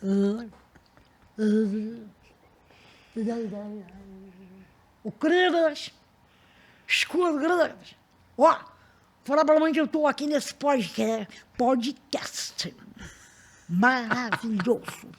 O queridas, escolhidas. Ó, fala pra mãe que eu tô aqui nesse podcast maravilhoso.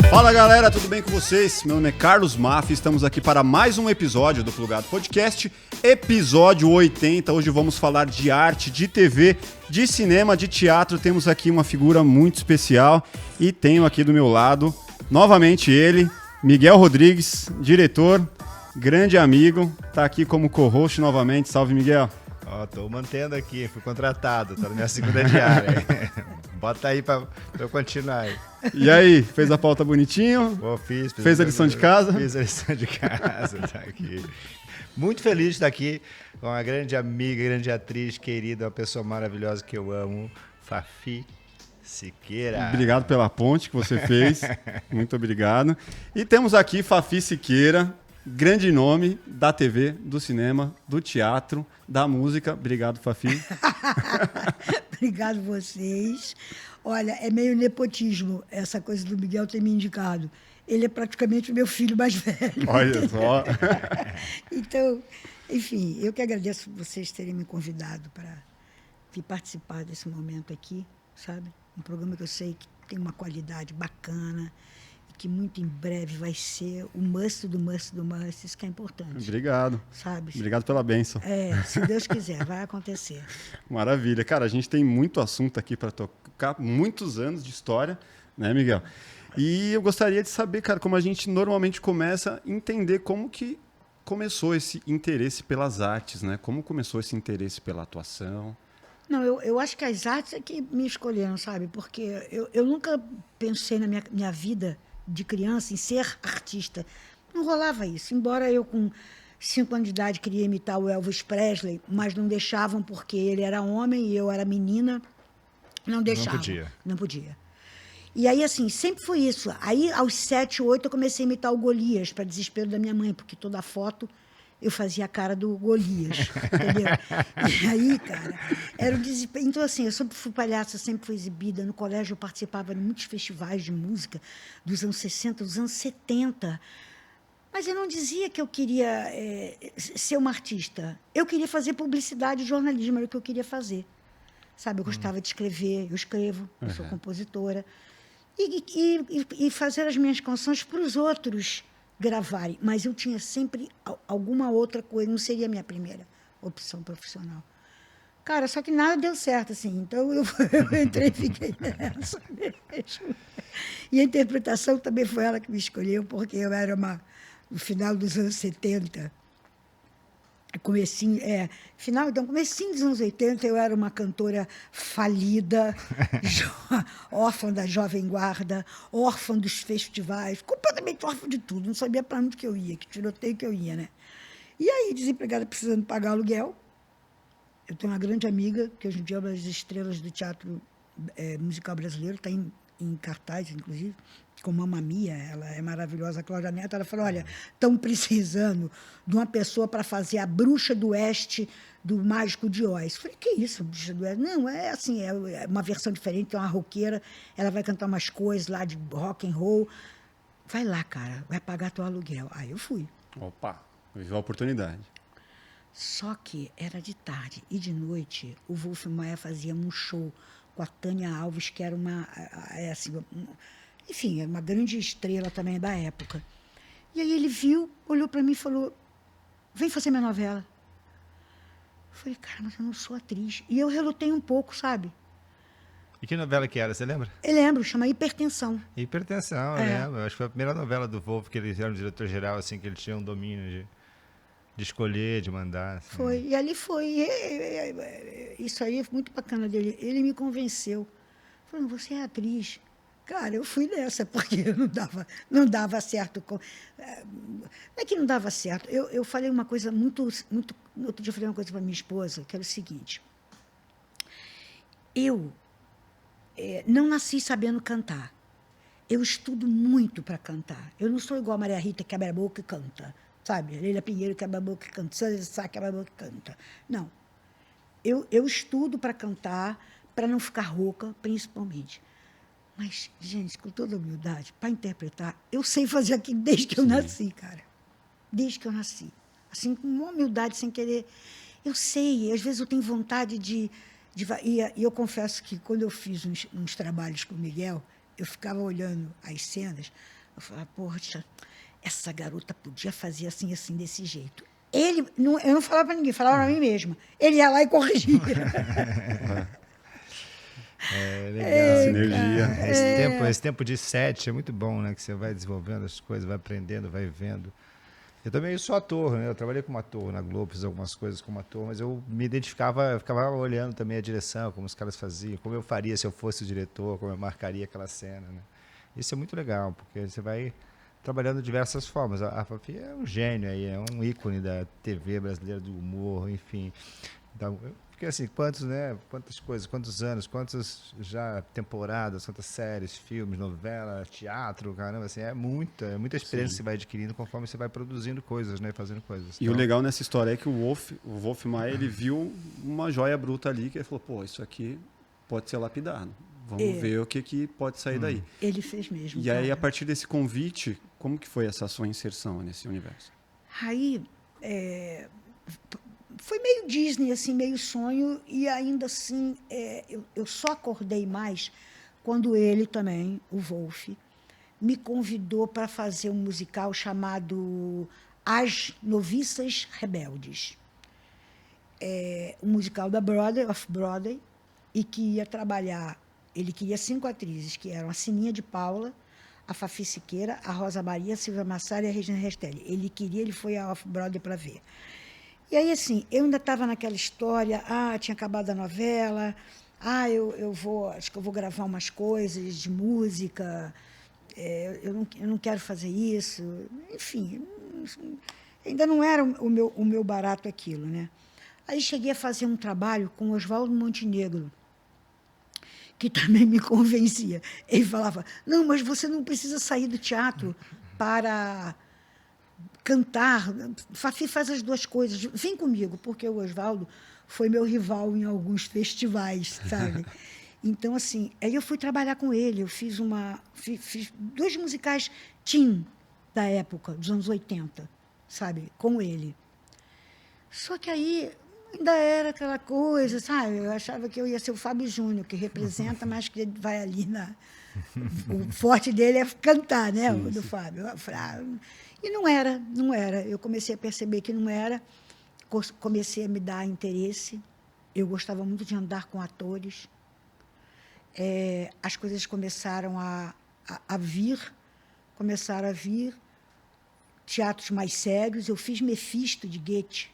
Fala galera, tudo bem com vocês? Meu nome é Carlos Maffi, estamos aqui para mais um episódio do Plugado Podcast, episódio 80. Hoje vamos falar de arte, de TV, de cinema, de teatro. Temos aqui uma figura muito especial e tenho aqui do meu lado, novamente ele, Miguel Rodrigues, diretor, grande amigo, tá aqui como co-host novamente. Salve, Miguel. Tô mantendo aqui, fui contratado, tá na minha segunda diária. Bota aí pra eu continuar aí. E aí, fez a pauta bonitinho? Pô, fez a lição de casa? Fiz a lição de casa, tá aqui. Muito feliz de estar aqui com uma grande amiga, grande atriz, querida, uma pessoa maravilhosa que eu amo, Fafi Siqueira. Obrigado pela ponte que você fez, muito obrigado. E temos aqui Fafi Siqueira, grande nome da TV, do cinema, do teatro, da música. Obrigado, Fafi. Obrigado vocês. Olha, é meio nepotismo essa coisa do Miguel ter me indicado. Ele é praticamente o meu filho mais velho. Olha só. Então, enfim, eu que agradeço vocês terem me convidado para vir participar desse momento aqui, sabe? Um programa que eu sei que tem uma qualidade bacana, que muito em breve vai ser o must do must do must, isso que é importante. Obrigado. Sabe? Obrigado pela bênção. Se Deus quiser, vai acontecer. Maravilha. Cara, a gente tem muito assunto aqui para tocar, muitos anos de história, né, Miguel? E eu gostaria de saber, cara, como a gente normalmente começa a entender como que começou esse interesse pelas artes, né? Como começou esse interesse pela atuação? Não, eu acho que as artes é que me escolheram, sabe? Porque eu nunca pensei na minha vida de criança em ser artista. Não rolava isso. Embora eu, com 5 anos de idade, queria imitar o Elvis Presley, mas não deixavam porque ele era homem e eu era menina. Não deixavam. Não podia. E aí, assim, sempre foi isso. Aí, aos 7, 8, eu comecei a imitar o Golias, para desespero da minha mãe, porque toda foto eu fazia a cara do Golias, entendeu? E aí, cara, era o desespero. Então, assim, eu sempre fui palhaça, sempre fui exibida. No colégio eu participava de muitos festivais de música dos anos 60, dos anos 70. Mas eu não dizia que eu queria ser uma artista. Eu queria fazer publicidade e jornalismo, era o que eu queria fazer. Sabe, eu gostava de escrever, eu escrevo, eu sou compositora. E fazer as minhas canções para os outros gravarem, mas eu tinha sempre alguma outra coisa, não seria a minha primeira opção profissional. Cara, só que nada deu certo, assim, então eu entrei e fiquei nessa mesmo. E a interpretação também foi ela que me escolheu, porque eu era no final dos anos 70, comecinho dos anos 80, eu era uma cantora falida, órfã da Jovem Guarda, órfã dos festivais, completamente órfã de tudo, não sabia para onde que eu ia, que tiroteio que eu ia, né? E aí, desempregada, precisando pagar aluguel, eu tenho uma grande amiga, que hoje em dia é uma das estrelas do teatro musical brasileiro, está em cartaz, inclusive, com Mamma Mia, ela é maravilhosa, a Cláudia Neto. Ela falou, olha, estão precisando de uma pessoa para fazer a Bruxa do Oeste do Mágico de Oz. Falei, que isso, Bruxa do Oeste? Não, é assim, é uma versão diferente, é uma roqueira, ela vai cantar umas coisas lá de rock and roll. Vai lá, cara, vai pagar teu aluguel. Aí eu fui. Opa, viveu a oportunidade. Só que era de tarde e de noite o Wolf Maia fazia um show com a Tânia Alves, que era enfim, era uma grande estrela também da época. E aí ele viu, olhou para mim e falou, vem fazer minha novela. Eu falei, cara, mas eu não sou atriz. E eu relutei um pouco, sabe? E que novela que era, você lembra? Eu lembro, chama Hipertensão. Hipertensão, eu lembro. Acho que foi a primeira novela do Wolf que ele era um diretor-geral, assim, que ele tinha um domínio de escolher, de mandar. Assim. Foi, e ali foi. Isso aí é muito bacana dele. Ele me convenceu. Falou, você é atriz. Cara, eu fui nessa, porque não dava certo. Não é que não dava certo. Eu falei uma coisa muito... Outro dia eu falei uma coisa para minha esposa, que era o seguinte. Eu não nasci sabendo cantar. Eu estudo muito para cantar. Eu não sou igual a Maria Rita, que abre a boca e canta. Sabe? Leila Pinheiro, que abre a boca e canta. Sá, que abre a boca e canta. Não. eu estudo para cantar, para não ficar rouca, principalmente. Mas, gente, com toda humildade, para interpretar, eu sei fazer aquilo desde que eu nasci, cara. Desde que eu nasci. Assim, com uma humildade, sem querer. Eu sei, às vezes eu tenho vontade e eu confesso que, quando eu fiz uns trabalhos com o Miguel, eu ficava olhando as cenas, eu falava, poxa, essa garota podia fazer assim, assim, desse jeito. Eu não falava para ninguém, falava para mim mesma. Ele ia lá e corrigia. Legal. Sinergia. Esse tempo de set é muito bom, né? Que você vai desenvolvendo as coisas, vai aprendendo, vai vendo. Eu também sou ator, né? Eu trabalhei como ator na Globo, fiz algumas coisas como ator, mas eu me identificava, eu ficava olhando também a direção, como os caras faziam, como eu faria se eu fosse o diretor, como eu marcaria aquela cena, né? Isso é muito legal, porque você vai trabalhando de diversas formas. A Fafi é um gênio aí, é um ícone da TV brasileira, do humor, enfim. Então, porque assim, quantas coisas, quantos anos, quantas já temporadas, quantas séries, filmes, novela, teatro, caramba, assim, é muita experiência que você vai adquirindo conforme você vai produzindo coisas, né, fazendo coisas. E o legal nessa história é que o Wolf Maia, ele viu uma joia bruta ali, que ele falou, pô, isso aqui pode ser lapidado. Vamos ver o que pode sair daí. Ele fez mesmo. E aí, a partir desse convite, como que foi essa sua inserção nesse universo? Aí, foi meio Disney, assim, meio sonho, e ainda assim eu só acordei mais quando ele também, o Wolf, me convidou para fazer um musical chamado As Noviças Rebeldes. Um musical da Broadway, off-Broadway, e que ia trabalhar, ele queria 5 atrizes, que eram a Sininha de Paula, a Fafi Siqueira, a Rosa Maria, a Silvia Massara e a Regina Restelli. Ele foi a off-Broadway para ver. E aí, assim, eu ainda estava naquela história, tinha acabado a novela, acho que eu vou gravar umas coisas de música, eu não quero fazer isso. Enfim, ainda não era o meu barato aquilo, né? Aí cheguei a fazer um trabalho com o Oswaldo Montenegro, que também me convencia. Ele falava, não, mas você não precisa sair do teatro para cantar. Fafi faz as duas coisas. Vem comigo, porque o Oswaldo foi meu rival em alguns festivais, sabe? Então, assim, aí eu fui trabalhar com ele. Eu fiz 2 musicais teen da época, dos anos 80, sabe? Com ele. Só que aí ainda era aquela coisa, sabe? Eu achava que eu ia ser o Fábio Júnior, que representa, mas que ele vai ali na... O forte dele é cantar, né? Sim, do sim. Fábio. E não era. Eu comecei a perceber que não era. Comecei a me dar interesse. Eu gostava muito de andar com atores. As coisas começaram a vir. Começaram a vir. Teatros mais sérios. Eu fiz Mefisto, de Goethe.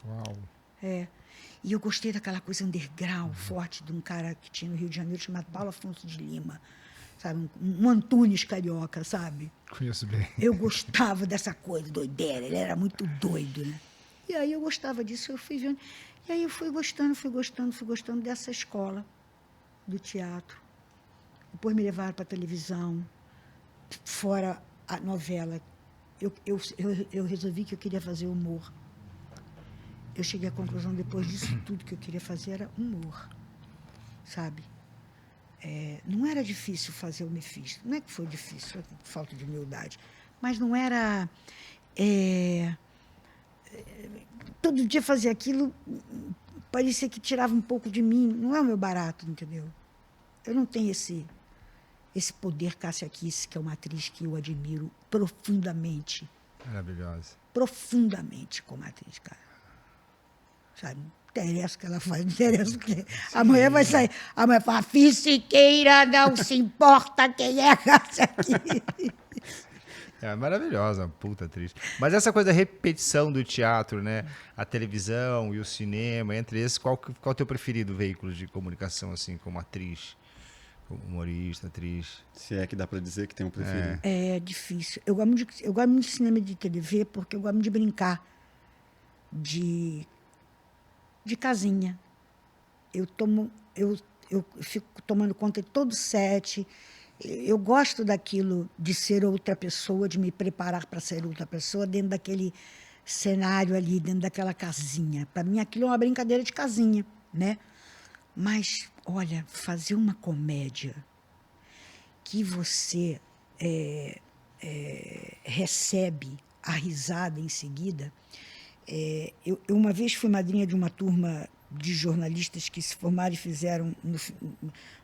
Uau. E eu gostei daquela coisa underground, forte, de um cara que tinha no Rio de Janeiro, chamado Paulo Afonso de Lima. Sabe? Um Antunes carioca, sabe? Conheço bem. Eu gostava dessa coisa, doideira. Ele era muito doido, né? E aí eu gostava disso, eu fui vendo. E aí eu fui gostando dessa escola do teatro. Depois me levaram para a televisão, fora a novela. Eu resolvi que eu queria fazer humor. Eu cheguei à conclusão, depois disso tudo, que eu queria fazer era humor, sabe? Não era difícil fazer o Mefisto. Não é que foi difícil, falta de humildade. Mas não era... todo dia fazer aquilo parecia que tirava um pouco de mim. Não é o meu barato, entendeu? Eu não tenho esse poder Cássia Kiss, que é uma atriz que eu admiro profundamente. Maravilhosa. Profundamente como atriz, cara. Sabe? Não interessa o que ela faz, não interessa o que... Amanhã vai sair. Amanhã fala, Fafi Siqueira, não se importa quem é a Cássia Kiss. É maravilhosa, uma puta atriz. Mas essa coisa da repetição do teatro, né? A televisão e o cinema, entre esses, qual é o teu preferido veículo de comunicação, assim, como atriz? Como humorista, atriz? Se é que dá para dizer que tem um preferido. É difícil. Eu gosto muito de cinema e de TV porque eu gosto muito de brincar de casinha. Eu fico tomando conta de todo o set. Eu gosto daquilo de ser outra pessoa, de me preparar para ser outra pessoa dentro daquele cenário ali, dentro daquela casinha. Para mim, aquilo é uma brincadeira de casinha. né? Mas, olha, fazer uma comédia que você recebe a risada em seguida. Eu uma vez fui madrinha de uma turma de jornalistas que se formaram e fizeram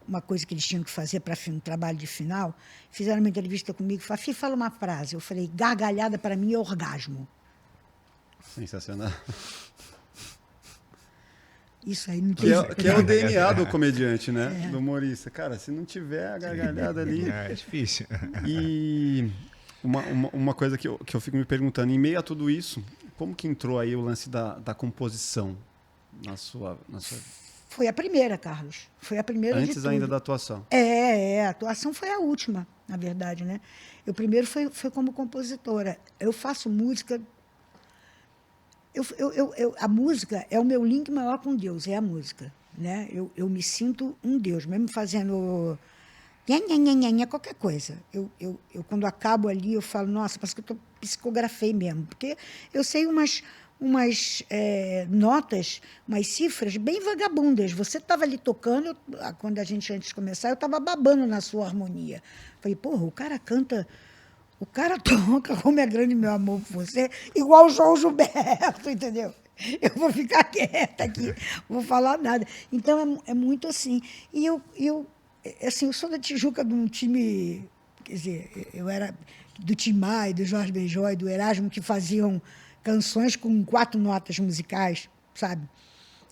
uma coisa que eles tinham que fazer para um trabalho de final. Fizeram uma entrevista comigo e falaram: Fafi, fala uma frase. Eu falei: gargalhada para mim é orgasmo. Sensacional. Isso aí não Que é o DNA do comediante, né? Do humorista. Cara, se não tiver a gargalhada ali... É difícil. E uma coisa que eu fico me perguntando, em meio a tudo isso, como que entrou aí o lance da composição na sua... Foi a primeira, Carlos. Foi a primeira de Antes tudo. ainda da atuação. A atuação foi a última, na verdade, né? Eu primeiro foi como compositora. Eu faço música... a música é o meu link maior com Deus, é a música, né? Eu me sinto um Deus, mesmo fazendo qualquer coisa. Eu quando acabo ali, eu falo: nossa, parece que eu psicografei mesmo, porque eu sei umas notas, umas cifras bem vagabundas. Você estava ali tocando, quando a gente, antes de começar, eu estava babando na sua harmonia. Falei: porra, o cara canta... O cara toca Como é Grande Meu Amor por Você, igual o João Gilberto, entendeu? Eu vou ficar quieta aqui, não vou falar nada. Então, é muito assim. E eu sou da Tijuca, de um time... Quer dizer, eu era do Tim Maia, do Jorge Benjó e do Erasmo, que faziam canções com 4 notas musicais, sabe?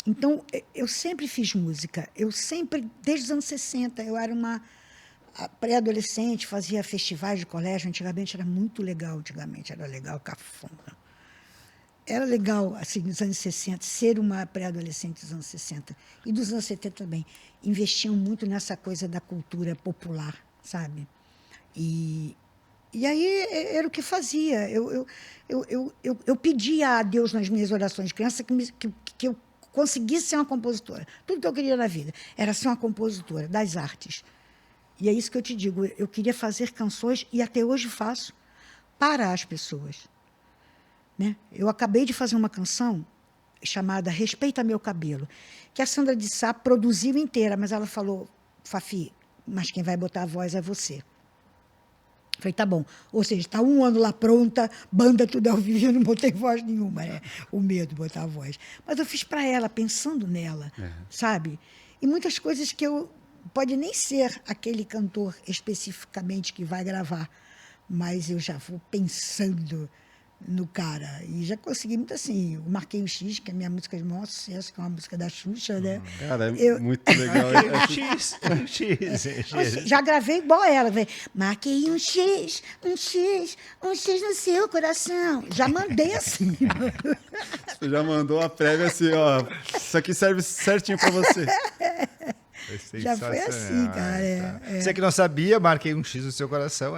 Então, eu sempre fiz música. Eu sempre, desde os anos 60, eu era uma... pré-adolescente, fazia festivais de colégio. Antigamente era muito legal, era legal, cafona. Era legal, assim, nos anos 60, ser uma pré-adolescente dos anos 60. E dos anos 70 também. Investiam muito nessa coisa da cultura popular, sabe? E aí era o que fazia. Eu pedia a Deus nas minhas orações de criança que eu conseguisse ser uma compositora. Tudo que eu queria na vida era ser uma compositora das artes. E é isso que eu te digo, eu queria fazer canções, e até hoje faço, para as pessoas. Né? Eu acabei de fazer uma canção chamada Respeita Meu Cabelo, que a Sandra de Sá produziu inteira, mas ela falou: Fafi, mas quem vai botar a voz é você. Falei: tá bom. Ou seja, está 1 ano lá pronta, banda tudo ao vivo, eu não botei voz nenhuma, né? O medo de botar a voz. Mas eu fiz para ela, pensando nela, sabe? E muitas coisas que pode nem ser aquele cantor especificamente que vai gravar, mas eu já vou pensando no cara. E já consegui muito assim. O Marquei um X, que é a minha música de maior sucesso, que é uma música da Xuxa, né? Cara, muito legal. X. Já gravei igual ela. Marquei um X no seu coração. Já mandei assim. Você já mandou a prévia assim, ó. Isso aqui serve certinho para você. Já foi assim, cara. Você que não sabia, Marquei um X no seu coração.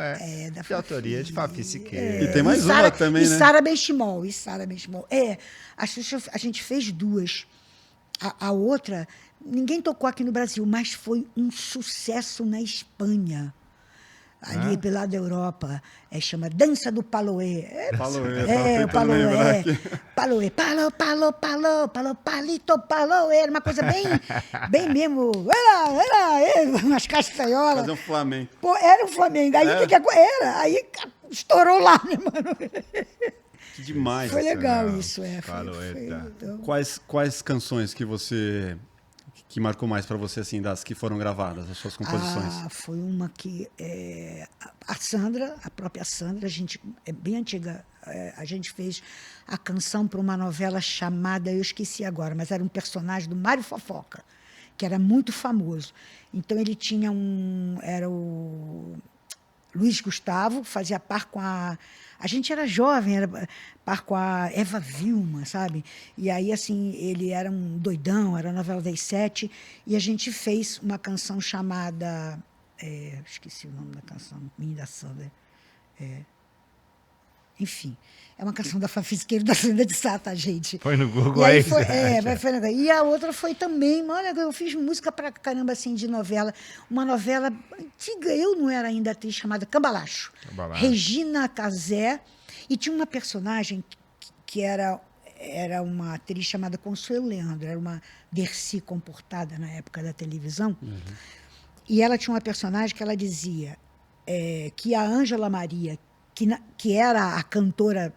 De autoria de Fafi Siqueira. E tem mais uma também, né? Sara Benchimol. A Xuxa, a gente fez 2. A outra, ninguém tocou aqui no Brasil, mas foi um sucesso na Espanha. Ali pelo lado da Europa. Chama Dança do Paloé. Paloé, Paloé. Palito, paloé. Era uma coisa bem mesmo. Umas castanholas. Fazer um Flamengo. Pô, era um Flamengo. Aí era. Aí estourou lá, né, mano? Que demais. Foi legal isso, Quais canções que marcou mais para você, assim, das que foram gravadas, as suas composições? Foi uma que a própria Sandra, a gente é bem antiga, a gente fez a canção para uma novela chamada, eu esqueci agora, mas era um personagem do Mário Fofoca, que era muito famoso. Então ele tinha era o Luiz Gustavo, fazia par com a gente era jovem, era par com a Eva Vilma, sabe? E aí, assim, ele era um doidão, era a novela das 7, e a gente fez uma canção chamada... esqueci o nome da canção, minha da Sandra. Enfim, é uma canção da Fafi Siqueira, da Sandra de Sá, tá, gente? Foi no Google e aí. Foi E a outra foi também, olha, eu fiz música pra caramba, assim, de novela. Uma novela antiga, eu não era ainda atriz, chamada Cambalacho. Regina Casé. E tinha uma personagem que era era uma atriz chamada Consuelo Leandro, era uma Dercy comportada na época da televisão. E ela tinha uma personagem que ela dizia que a Ângela Maria, que era a cantora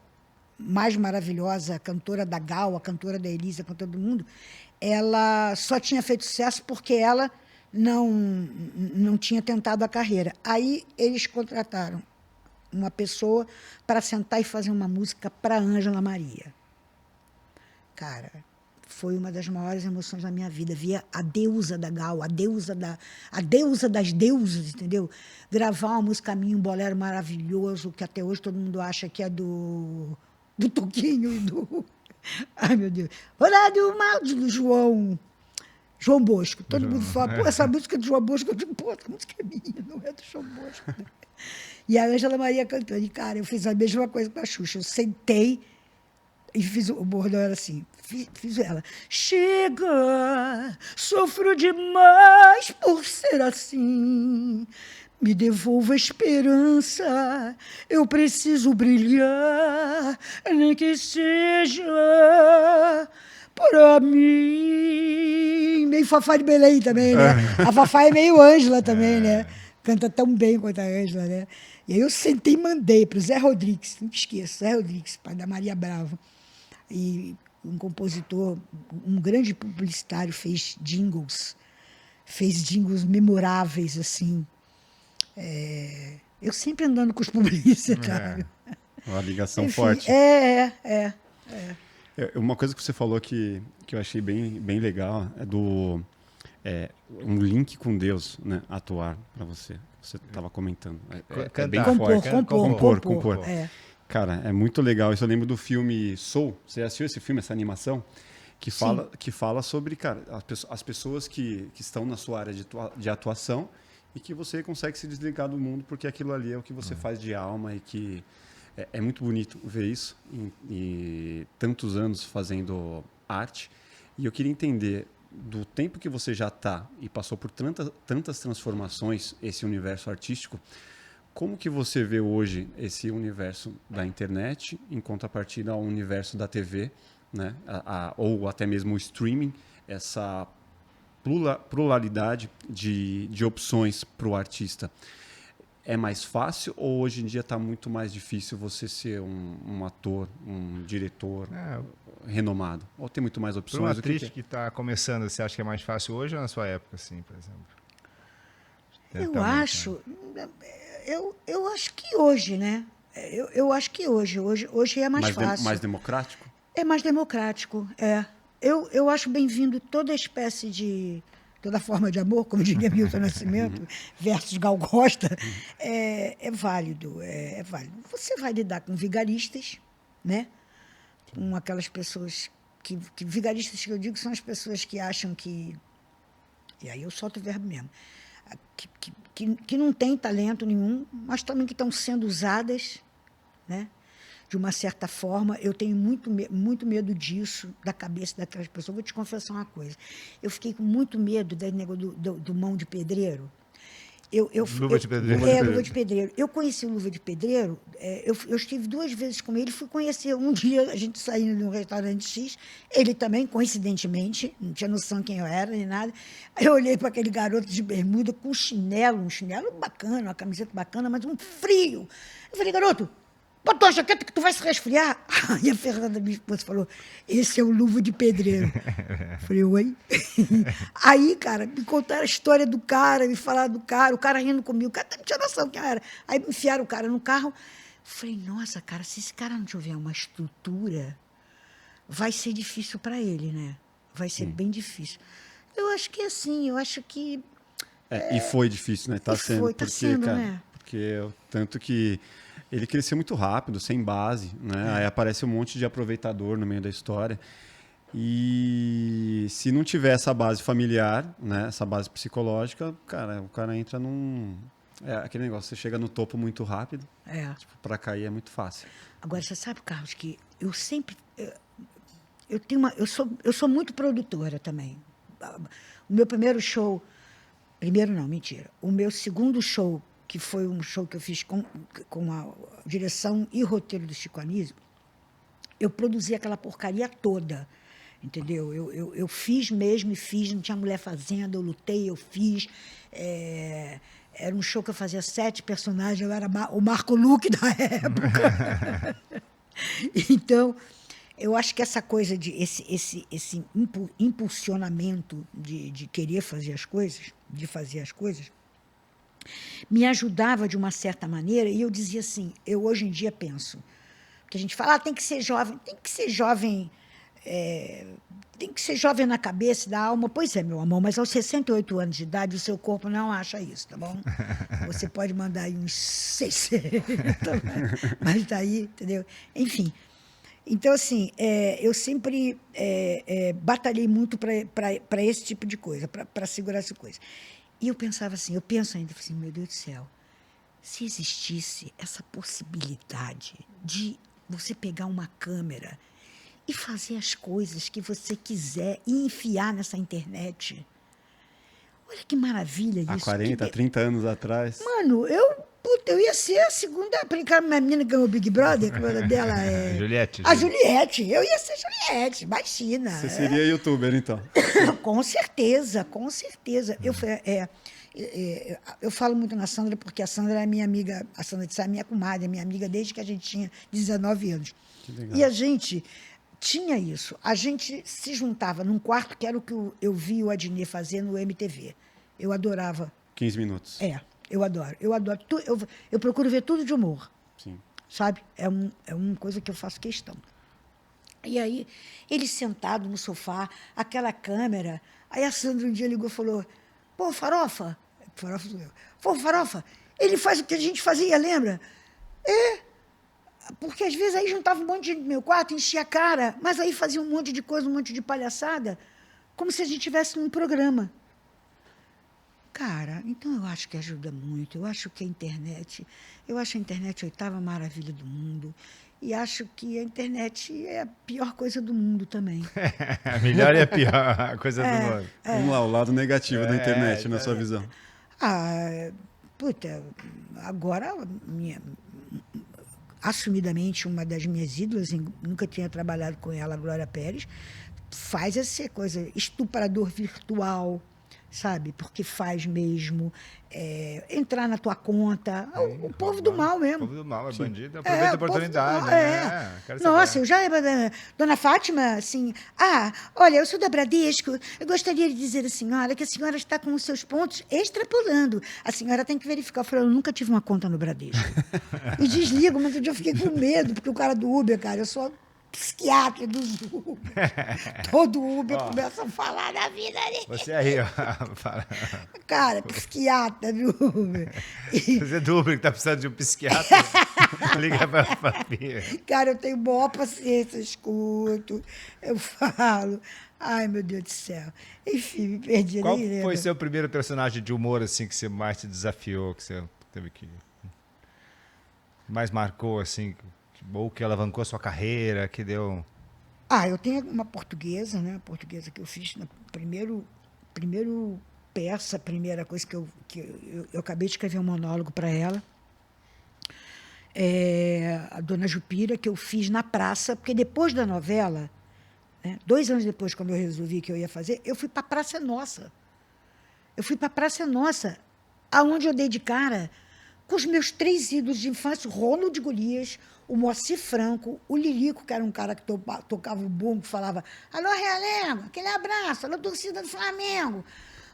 mais maravilhosa, a cantora da Gal, a cantora da Elisa, a cantora do mundo, ela só tinha feito sucesso porque ela não tinha tentado a carreira. Aí eles contrataram uma pessoa para sentar e fazer uma música para Ângela Maria. Cara, foi uma das maiores emoções da minha vida. Via a deusa da Gal, a deusa das deusas, entendeu? Gravar uma música minha, um bolero maravilhoso, que até hoje todo mundo acha que é do Toquinho e do... Ai, meu Deus. Horário mal do João Bosco. Todo mundo fala, pô, essa música é do João Bosco. Eu digo, pô, essa música é minha, não é do João Bosco. E a Ângela Maria cantando. E, cara, eu fiz a mesma coisa com a Xuxa. Eu sentei e fiz o bordão, era assim. Fiz ela. Chega, sofro demais por ser assim. Me devolva a esperança, eu preciso brilhar, nem que seja para mim. Meio Fafá de Belém também, né? A Fafá é meio Ângela também, né? Canta tão bem quanto a Ângela, né? E aí eu sentei e mandei para o Zé Rodrigues, não te esqueça, Zé Rodrigues, pai da Maria Brava. E um compositor, um grande publicitário, fez jingles memoráveis, assim. Eu sempre andando com os publicitários. Uma ligação Enfim, forte. Uma coisa que você falou que eu achei bem legal um link com Deus, né? Atuar para você. Você estava comentando. É bem forte. Compor. Cara, é muito legal. Isso eu lembro do filme Soul. Você assistiu esse filme, essa animação? Que fala sobre, cara, as pessoas que estão na sua área de atuação e que você consegue se desligar do mundo porque aquilo ali é o que você faz de alma e que é muito bonito ver isso e tantos anos fazendo arte. E eu queria entender, do tempo que você já está e passou por tantas transformações, esse universo artístico, como que você vê hoje esse universo da internet em contrapartida ao universo da TV, né? Ou até mesmo o streaming, essa pluralidade de opções para o artista? É mais fácil ou hoje em dia está muito mais difícil você ser um ator, um diretor renomado? Ou tem muito mais opções? Para uma atriz que está começando, você acha que é mais fácil hoje ou na sua época, assim, por exemplo? Eu acho que hoje, né? Eu acho que hoje é mais fácil. Mais democrático? É mais democrático, é. Eu acho bem-vindo toda espécie de... toda forma de amor, como diria Milton Nascimento, versus Gal Costa, é válido. Você vai lidar com vigaristas, né? Com aquelas pessoas que vigaristas que eu digo são as pessoas que acham que... E aí eu solto o verbo mesmo. Que não têm talento nenhum, mas também que estão sendo usadas, né? De uma certa forma. Eu tenho muito medo disso, da cabeça daquelas pessoas. Vou te confessar uma coisa. Eu fiquei com muito medo do negócio do mão de pedreiro. Luva de pedreiro. Luva de pedreiro. Eu conheci o Luva de Pedreiro, eu estive 2 vezes com ele, fui conhecer um dia, a gente saindo de um restaurante X, ele também, coincidentemente, não tinha noção quem eu era, nem nada. Aí eu olhei para aquele garoto de bermuda com um chinelo bacana, uma camiseta bacana, mas um frio. Eu falei, garoto, bota a jaqueta que tu vai se resfriar. E a Fernanda, minha esposa, falou, esse é o Luva de Pedreiro. Eu falei, oi? Aí, cara, me contaram a história do cara, me falaram do cara, o cara rindo comigo, o cara não tinha noção quem era. Aí me enfiaram o cara no carro. Eu falei, nossa, cara, se esse cara não tiver uma estrutura, vai ser difícil para ele, né? Vai ser bem difícil. Eu acho que é assim, eu acho que... E foi difícil, né? Tá sendo, cara, né? Porque tanto que ele cresceu muito rápido, sem base, né? Aí aparece um monte de aproveitador no meio da história. E se não tiver essa base familiar, né? Essa base psicológica, cara, o cara entra num... aquele negócio, você chega no topo muito rápido, tipo, para cair é muito fácil. Agora, você sabe, Carlos, que eu sempre... Eu sou muito produtora também. O meu primeiro show... Primeiro não, mentira. O meu segundo show, que foi um show que eu fiz com a direção e roteiro do Chico Anísio, eu produzi aquela porcaria toda, entendeu? Eu fiz mesmo e fiz, não tinha mulher fazendo, eu lutei, eu fiz. Era um show que eu fazia 7 personagens, eu era o Marco Luque da época. Então, eu acho que essa coisa de esse impulsionamento de querer fazer as coisas, me ajudava de uma certa maneira, e eu dizia assim, eu hoje em dia penso, que a gente fala, tem que ser jovem, tem que ser jovem na cabeça e da alma. Pois é, meu amor, mas aos 68 anos de idade o seu corpo não acha isso, tá bom? Você pode mandar aí uns 60, mas daí, entendeu? Enfim. Então, assim, eu sempre batalhei muito para esse tipo de coisa, para segurar essa coisa. E eu pensava assim, eu penso ainda, assim, meu Deus do céu, se existisse essa possibilidade de você pegar uma câmera e fazer as coisas que você quiser e enfiar nessa internet. Olha que maravilha isso. Há 40, 30 anos atrás. Mano, eu ia ser a segunda... Brincar com uma menina que ganhou o Big Brother, que o nome dela é... Juliette. A Juliette. Eu ia ser Juliette, imagina. Você seria youtuber, então? Com certeza, com certeza. Eu falo muito na Sandra, porque a Sandra é minha amiga, a Sandra de Sá é minha comadre, é minha amiga desde que a gente tinha 19 anos. Que legal. E a gente tinha isso. A gente se juntava num quarto, que era o que eu vi o Adnet fazer no MTV. Eu adorava. 15 minutos. Eu adoro. Eu procuro ver tudo de humor. Sim. Sabe? É uma coisa que eu faço questão. E aí, ele sentado no sofá, aquela câmera. Aí a Sandra um dia ligou e falou, pô, Farofa sou eu. Pô, Farofa, ele faz o que a gente fazia, lembra? Porque às vezes aí juntava um monte de gente no meu quarto, enchia a cara, mas aí fazia um monte de coisa, um monte de palhaçada, como se a gente estivesse num programa. Cara, então eu acho que ajuda muito. Eu acho que a internet a oitava maravilha do mundo. E acho que a internet é a pior coisa do mundo também. A melhor e a pior coisa do mundo. Vamos lá, o lado negativo da internet, na sua visão. Agora, assumidamente, uma das minhas ídolas, nunca tinha trabalhado com ela, a Glória Pérez, faz essa coisa, estuprador virtual, sabe? Porque faz mesmo entrar na tua conta. O povo do mal mesmo. O povo do mal, é bandido, aproveita a oportunidade. Nossa, eu já... Dona Fátima, assim... olha, eu sou da Bradesco, eu gostaria de dizer à senhora que a senhora está com os seus pontos extrapolando. A senhora tem que verificar. Eu falei, eu nunca tive uma conta no Bradesco. E desligo, mas um dia eu fiquei com medo, porque o cara do Uber, cara, eu sou psiquiatra do Uber. Todo Uber começa a falar da vida dele. Você aí, ó. Cara, psiquiatra do Uber. Você é do Uber que tá precisando de um psiquiatra. Liga pra família. Cara, eu tenho boa paciência, eu escuto, eu falo. Ai, meu Deus do céu. Enfim, me perdi. Qual nem foi lembro. seu primeiro personagem de humor, assim, que você mais te desafiou, que você teve que... mais marcou, assim, ou que alavancou a sua carreira, que deu... Eu tenho uma portuguesa, né? Portuguesa que eu fiz no primeira coisa que eu acabei de escrever um monólogo para ela. A Dona Jupira, que eu fiz na praça, porque depois da novela, né, 2 anos depois, quando eu resolvi que eu ia fazer, eu fui para a Praça Nossa. Aonde eu dei de cara com os meus 3 ídolos de infância, o Ronald Golias, o Moacir Franco, o Lilico, que era um cara que tocava o bumbo, falava, alô, Realengo, aquele abraço, alô, torcida do Flamengo.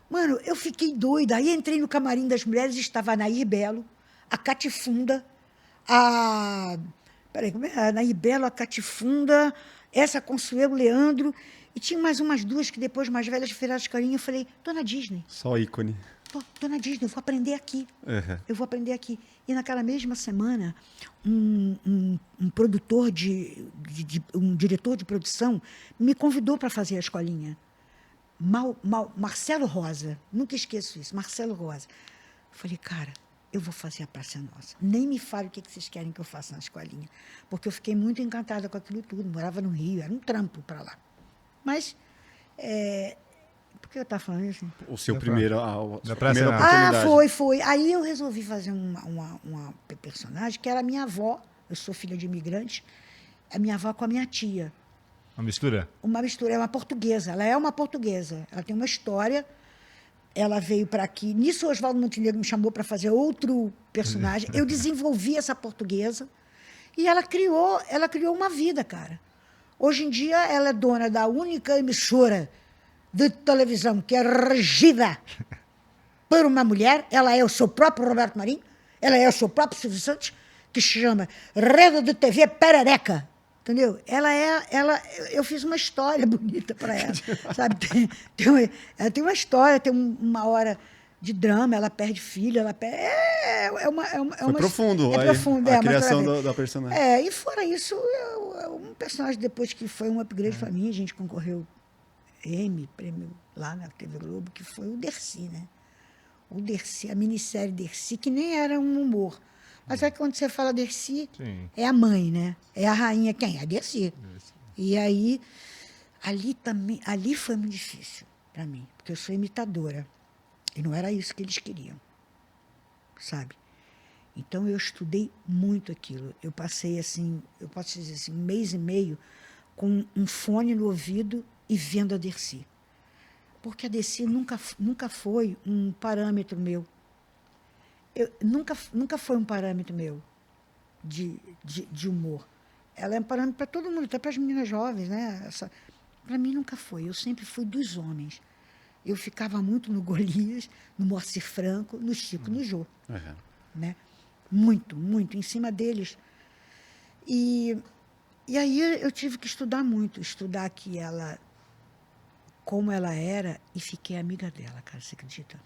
Mano, eu fiquei doida. Aí entrei no camarim das mulheres e estava a Nair Belo, a Catifunda, a Nair Belo, a Catifunda, essa Consuelo Leandro, e tinha mais umas 2 que depois, mais velhas, viraram as carinhas. Eu falei, Dona Disney. Só ícone. Dona Disney, eu vou aprender aqui. Uhum. Eu vou aprender aqui. E naquela mesma semana, um produtor, um diretor de produção, me convidou para fazer a escolinha. Marcelo Rosa, nunca esqueço isso, Marcelo Rosa. Eu falei, cara, eu vou fazer a Praça Nossa. Nem me fale o que vocês querem que eu faça na escolinha. Porque eu fiquei muito encantada com aquilo tudo. Morava no Rio, era um trampo para lá. Mas... Por que eu estava falando isso? O seu primeiro, a Da primeira Praça oportunidade. Foi. Aí eu resolvi fazer uma personagem que era a minha avó. Eu sou filha de imigrante. a minha avó com a minha tia. Uma mistura? Uma mistura, é uma portuguesa. Ela é uma portuguesa. Ela tem uma história. Ela veio para aqui. Nisso, o Oswaldo Montenegro me chamou para fazer outro personagem. Eu desenvolvi essa portuguesa e ela criou uma vida, cara. Hoje em dia, ela é dona da única emissora de televisão que é regida por uma mulher. Ela é o seu próprio Roberto Marinho. Ela é o seu próprio Silvio Santos, que se chama Rede de TV Perereca. Entendeu? Eu fiz uma história bonita para ela, sabe? Ela tem uma história, tem uma hora de drama, ela perde filho, ela perde... Foi profundo, é profundo, a criação da personagem. E fora isso, um personagem depois que foi um upgrade para mim, a gente concorreu prêmio lá na TV Globo, que foi o Dercy, né? O Dercy, a minissérie Dercy, que nem era um humor. Mas é que quando você fala Dercy, é a mãe, né? É a rainha, quem? A Dercy. E aí, ali foi muito difícil para mim, porque eu sou imitadora. E não era isso que eles queriam, sabe? Então, eu estudei muito aquilo. Eu passei, assim, eu posso dizer assim, 1 mês e meio com um fone no ouvido e vendo a Dercy. Porque a Dercy nunca foi um parâmetro meu. Nunca foi um parâmetro meu de humor. Ela é um parâmetro para todo mundo, até para as meninas jovens, né? Para mim nunca foi. Eu sempre fui dos homens. Eu ficava muito no Golias, no Moacir Franco, no Chico, no Jô. Né? Muito, muito, em cima deles. E aí eu tive que estudar muito, estudar que ela, como ela era, e fiquei amiga dela, cara, você acredita?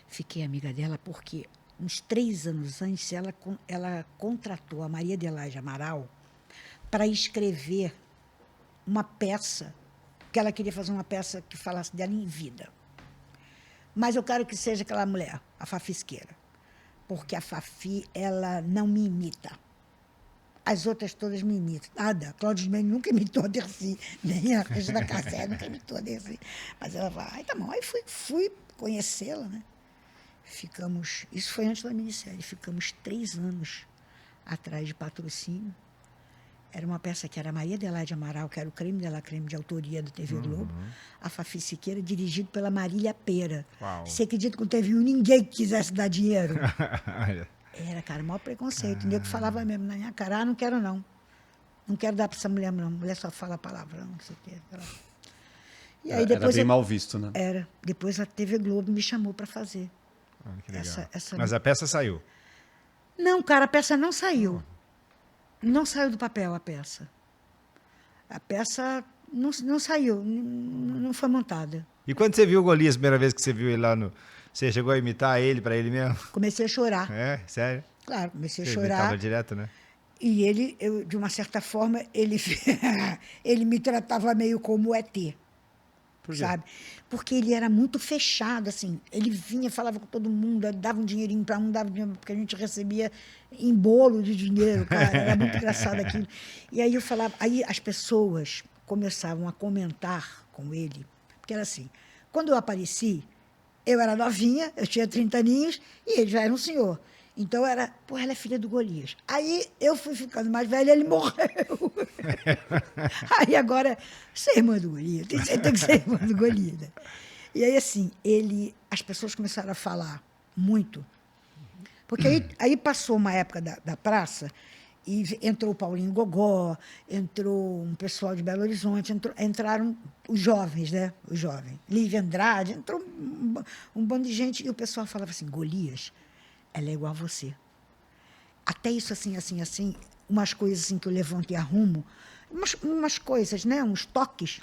Fiquei amiga dela porque, uns 3 anos antes, ela contratou a Maria Adelaide Amaral para escrever uma peça, que ela queria fazer uma peça que falasse dela em vida. Mas eu quero que seja aquela mulher, a Fafisqueira, porque a Fafi, ela não me imita. As outras todas me imitam. Nada. Cláudio Mendes nunca imitou a Dercy, nem a Regina Casé nunca imitou a Dercy. Mas ela vai, tá bom. Aí fui conhecê-la, né? Isso foi antes da minissérie, ficamos 3 anos atrás de patrocínio. Era uma peça que era Maria Adelaide Amaral, que era o Creme de la Creme, de autoria da TV Globo. A Fafi Siqueira, dirigido pela Marília Pera. Uau. Você acredita que não teve ninguém que quisesse dar dinheiro? Era, cara, o maior preconceito. O nego falava mesmo na minha cara, não quero não. Não quero dar para essa mulher, não. A mulher só fala palavrão, não sei o quê. E aí, depois era bem mal visto, né? Era. Depois a TV Globo me chamou para fazer. Que legal. Mas a peça saiu? Não, cara, a peça não saiu. Não saiu do papel a peça. A peça não saiu, não foi montada. E quando você viu o Golias, a primeira vez que você viu ele lá no... Você chegou a imitar ele para ele mesmo? Comecei a chorar. É? Sério? Claro, comecei a Você chorar. imitava direto, né? E de uma certa forma, ele me tratava meio como ET. Por quê? Sabe? Porque ele era muito fechado, assim. Ele vinha, falava com todo mundo, dava um dinheirinho para um, dava dinheiro, porque a gente recebia em bolo de dinheiro, cara. Era muito engraçado aquilo. E aí eu falava, aí as pessoas começavam a comentar com ele, porque era assim, quando eu apareci, eu era novinha, eu tinha 30 aninhos, e ele já era um senhor. Então era, ela é filha do Golias. Aí eu fui ficando mais velha, ele morreu. Aí agora, você é irmã do Golias, tem que ser irmã do Golias, né? E aí, assim, as pessoas começaram a falar muito. Porque aí passou uma época da praça, e entrou o Paulinho Gogó, entrou um pessoal de Belo Horizonte, entraram os jovens, né? Os jovens. Lívia Andrade, entrou um bando de gente, e o pessoal falava assim, Golias, ela é igual a você. Até isso, assim, umas coisas assim que eu levanto e arrumo, umas coisas, né? Uns toques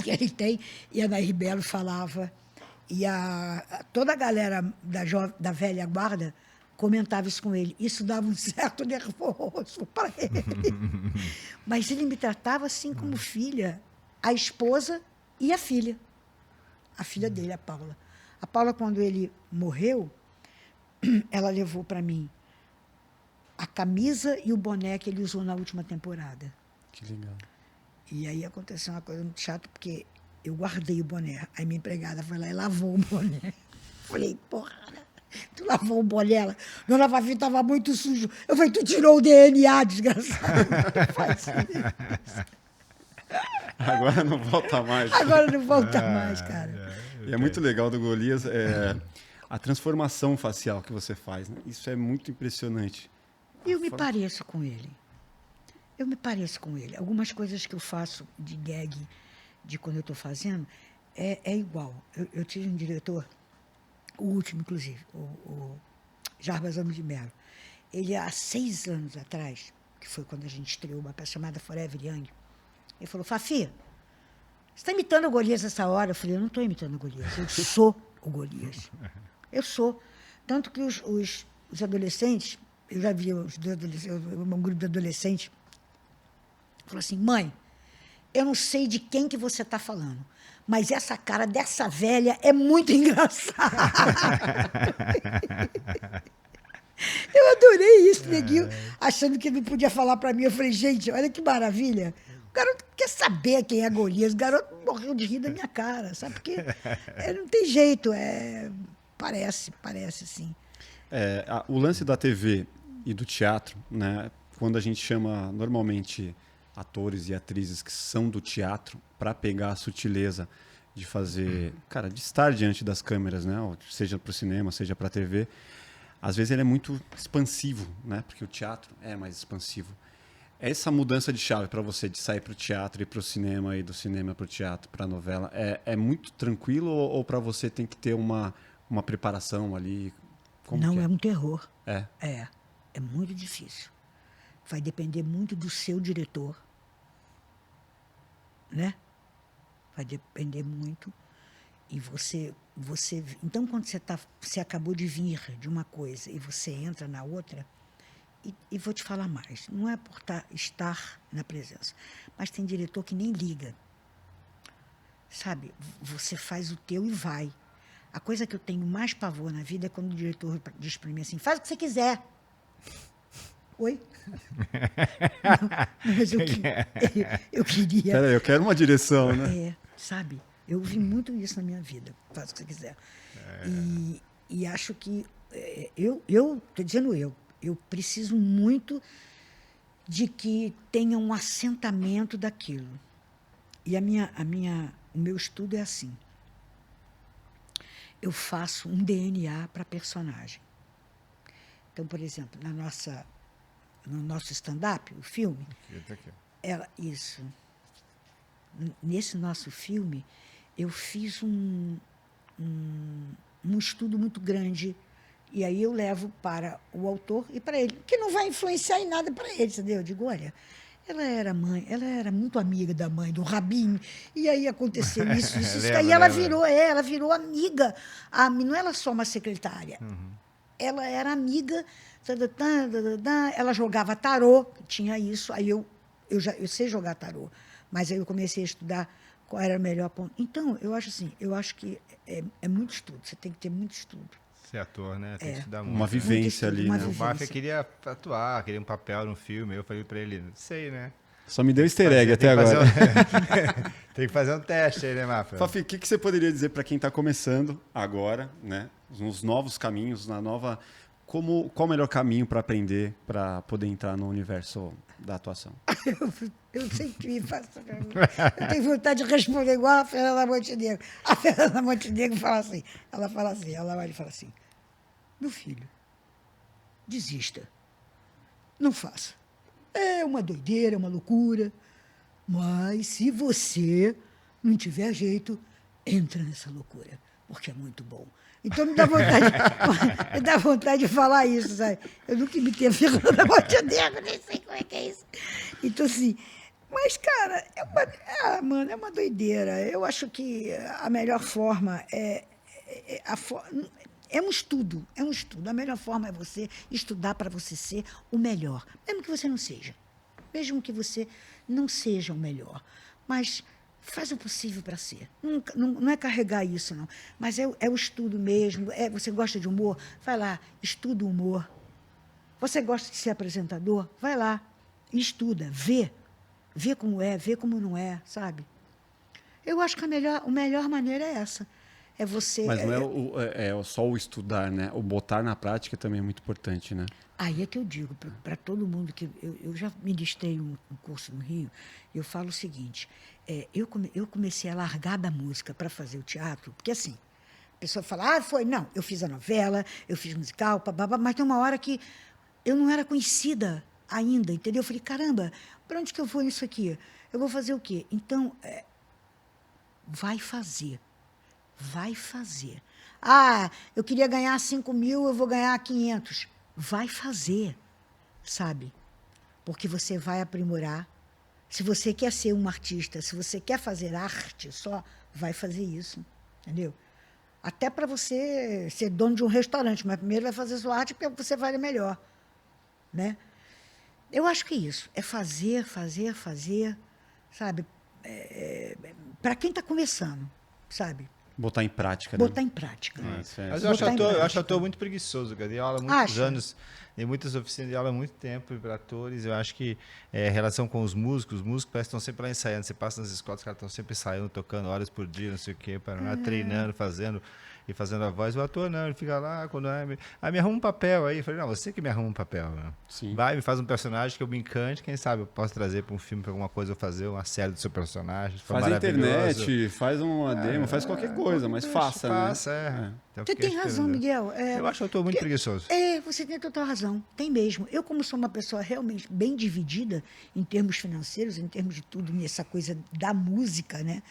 que ele tem. E a Nair Belo falava, e toda a galera da velha guarda comentava isso com ele. Isso dava um certo nervoso para ele. Mas ele me tratava assim como filha, a esposa e a filha. A filha dele, a Paula. A Paula, quando ele morreu, ela levou para mim a camisa e o boné que ele usou na última temporada. Que legal. E aí aconteceu uma coisa muito chata, porque eu guardei o boné. Aí minha empregada foi lá e lavou o boné. Falei, porra, Tu lavou o bolela. Dona Fafi estava muito sujo. Eu falei, tu tirou o DNA, desgraçado. Faz isso. Agora não volta mais. Agora não volta mais, cara. E é muito legal do Golias a transformação facial que você faz. Né? Isso é muito impressionante. Eu me pareço com ele. Eu me pareço com ele. Algumas coisas que eu faço de gag, de quando eu estou fazendo, é igual. Eu tive um diretor, o último, inclusive, o Jarbas Amos de Mello. Ele, há 6 anos atrás, que foi quando a gente estreou uma peça chamada Forever Young, ele falou, Fafi, você está imitando o Golias essa hora? Eu falei, eu não estou imitando o Golias, eu sou o Golias. Eu sou. Tanto que os adolescentes, eu já vi um grupo de adolescentes, falou assim, mãe, eu não sei de quem que você está falando, mas essa cara dessa velha é muito engraçada. Eu adorei isso, neguinho, achando que não podia falar para mim. Eu falei, gente, olha que maravilha. O garoto quer saber quem é Golias. O garoto morreu de rir da minha cara, sabe? Porque não tem jeito, parece sim. O lance da TV e do teatro, né? Quando a gente chama normalmente atores e atrizes que são do teatro para pegar a sutileza de fazer, cara, de estar diante das câmeras, né? Seja para o cinema, seja para a TV, às vezes ele é muito expansivo, né? Porque o teatro é mais expansivo. Essa mudança de chave para você de sair para o teatro e para o cinema e do cinema para o teatro, para a novela, é muito tranquilo ou para você tem que ter uma preparação ali? Como Não, que é um terror. É muito difícil. Vai depender muito do seu diretor, né? Vai depender muito. E você então, quando você acabou de vir de uma coisa e você entra na outra, e vou te falar mais, não é por estar na presença, mas tem diretor que nem liga. Sabe? Você faz o teu e vai. A coisa que eu tenho mais pavor na vida é quando o diretor diz para mim assim, faz o que você quiser. Oi? Não, mas eu queria... Peraí, eu quero uma direção, né? Sabe? Eu vi muito isso na minha vida. Faz o que você quiser. E acho que... estou dizendo eu preciso muito de que tenha um assentamento daquilo. E o meu estudo é assim. Eu faço um DNA para personagem. Então, por exemplo, no nosso stand-up, o filme, isso. Nesse nosso filme, eu fiz um estudo muito grande, e aí eu levo para o autor e para ele, que não vai influenciar em nada para ele, entendeu? Eu digo, olha, ela era muito amiga da mãe do Rabin, e aí aconteceu isso, aí ela virou amiga. Não era só uma secretária. Ela era amiga, ela jogava tarô, tinha isso, aí eu sei jogar tarô, mas aí eu comecei a estudar qual era o melhor ponto. Então, eu acho que é muito estudo, você tem que ter muito estudo. Ser ator, né? Tem que estudar muito. Uma vivência ali, né? O Máfia queria atuar, queria um papel no filme, eu falei pra ele, não sei, né? Só me deu easter egg até agora. Tem que fazer um teste aí, né, Máfia? Fafi, o que você poderia dizer para quem está começando agora, né? Nos novos caminhos, qual o melhor caminho para aprender, para poder entrar no universo da atuação? Eu sempre faço essa pergunta. Eu tenho vontade de responder igual a Fernanda Montenegro. A Fernanda Montenegro fala assim, ela olha e fala assim, meu filho, desista, não faça. É uma doideira, é uma loucura, mas se você não tiver jeito, entra nessa loucura, porque é muito bom. Então me dá vontade de falar isso, sabe? Eu nunca imitei a Fernanda Montenegro, nem sei como é que é isso. Então, assim, mas, cara, é uma doideira. Eu acho que a melhor forma é um estudo. A melhor forma é você estudar para você ser o melhor. Mesmo que você não seja. Mesmo que você não seja o melhor. Mas faz o possível para ser. Não é carregar isso, não. Mas é o estudo mesmo. Você gosta de humor? Vai lá, estuda o humor. Você gosta de ser apresentador? Vai lá, estuda, vê. Vê como é, vê como não é, sabe? Eu acho que a melhor maneira é essa. É você... Mas não é só o estudar, né? O botar na prática também é muito importante, né? Aí é que eu digo para todo mundo que eu já ministrei um curso no Rio, eu falo o seguinte, eu comecei a largar da música para fazer o teatro, porque assim, a pessoa fala, não, eu fiz a novela, eu fiz musical, babá, mas tem uma hora que eu não era conhecida ainda, entendeu? Eu falei, caramba, para onde que eu vou nisso aqui? Eu vou fazer o quê? Então, vai fazer. Vai fazer. Eu queria ganhar 5 mil, eu vou ganhar 500. Vai fazer, sabe? Porque você vai aprimorar. Se você quer ser um artista, se você quer fazer arte só, vai fazer isso, entendeu? Até para você ser dono de um restaurante, mas primeiro vai fazer sua arte porque você vale melhor, né? Eu acho que é isso. É fazer, sabe? Para quem está começando, sabe? Botar em prática, né? Botar em prática. Mas eu acho ator muito preguiçoso, cara. Dei aula há muitos anos, dei muitas oficinas de aula há muito tempo para atores. Eu acho que a relação com os músicos parece que estão sempre lá ensaiando. Você passa nas escolas, os caras estão sempre ensaiando, tocando horas por dia, não sei o quê, treinando, fazendo a voz. O ator não, ele fica lá, quando me arruma um papel aí. Eu falei, não, você que me arruma um papel. Né? Sim. Vai, me faz um personagem que eu me encante, quem sabe eu posso trazer para um filme, para alguma coisa, eu fazer uma série do seu personagem. Faz a internet, faz uma demo, faz qualquer coisa, mas faça, né? Então, você tem razão, Miguel. Eu acho que eu estou muito preguiçoso. Você tem total razão. Tem mesmo. Eu, como sou uma pessoa realmente bem dividida em termos financeiros, em termos de tudo, nessa coisa da música, né?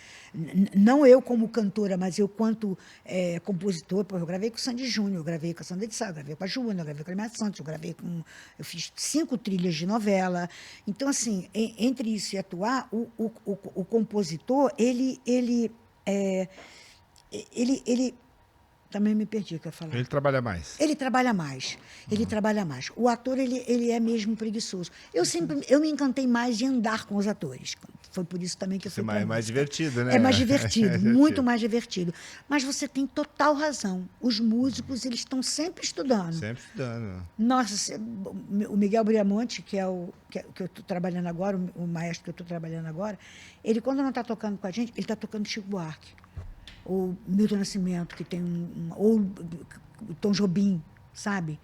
Não eu como cantora, mas eu quanto compositor. Eu gravei com o Sandy Júnior, eu gravei com a Sandra de Sá, eu gravei com a Joana, eu gravei com a Eliana Santos, eu fiz 5 trilhas de novela. Então, assim, entre isso e atuar, o compositor, ele também me perdi o que eu ia falar. Ele trabalha mais. Ele trabalha mais. O ator, ele é mesmo preguiçoso. Eu me encantei mais de andar com os atores. Foi por isso também que eu fui para É mais divertido, né? É mais divertido, muito mais divertido. Mas você tem total razão. Os músicos, eles estão sempre estudando. Sempre estudando. Nossa, o Miguel Briamonte, que eu estou trabalhando agora, o maestro que eu estou trabalhando agora, ele, quando não está tocando com a gente, ele está tocando Chico Buarque. Ou Milton Nascimento, que tem ou o Tom Jobim, sabe?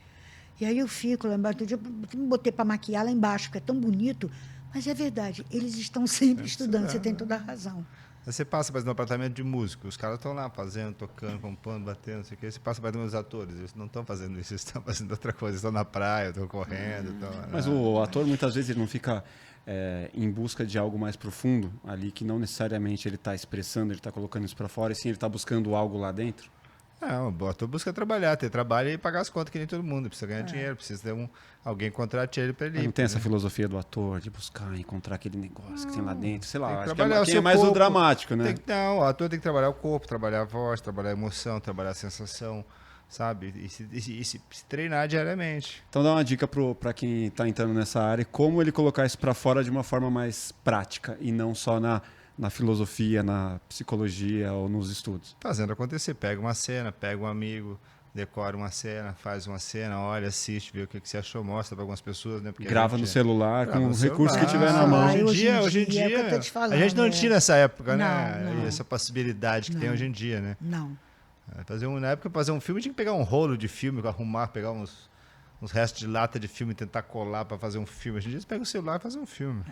E aí eu fico lá embaixo, eu me botei para maquiar lá embaixo, porque é tão bonito, mas é verdade, eles estão sempre estudando, você tem toda a razão. Você passa no apartamento de músico, os caras estão lá fazendo, tocando, compondo, batendo, não sei o quê. Você passa para os atores, eles não estão fazendo isso, eles estão fazendo outra coisa, estão na praia, estão correndo. Mas o ator, muitas vezes, ele não fica em busca de algo mais profundo ali, que não necessariamente ele está expressando, ele está colocando isso para fora, e sim ele está buscando algo lá dentro? Não, o ator busca trabalhar, ter trabalho e pagar as contas que nem todo mundo. Precisa ganhar dinheiro, precisa ter alguém contrate ele para ele. Mas não tem essa filosofia do ator de buscar, encontrar aquele negócio que tem lá dentro, sei lá, acho que é mais o dramático, né? O ator tem que trabalhar o corpo, trabalhar a voz, trabalhar a emoção, trabalhar a sensação, sabe? E se treinar diariamente. Então dá uma dica para quem está entrando nessa área, como ele colocar isso para fora de uma forma mais prática e não só na filosofia, na psicologia ou nos estudos. Fazendo acontecer. Pega uma cena, pega um amigo, decora uma cena, faz uma cena, olha, assiste, vê o que você achou, mostra para algumas pessoas. Né? Porque grava no celular, com os recursos que tiver na mão. Hoje em dia é o que eu tô te falando, a gente não tinha nessa época, não, né? Não. Essa possibilidade que tem hoje em dia, né? Não. Na época, fazer um filme, tinha que pegar um rolo de filme, arrumar, pegar uns restos de lata de filme e tentar colar para fazer um filme. Hoje em dia você pega o celular e faz um filme.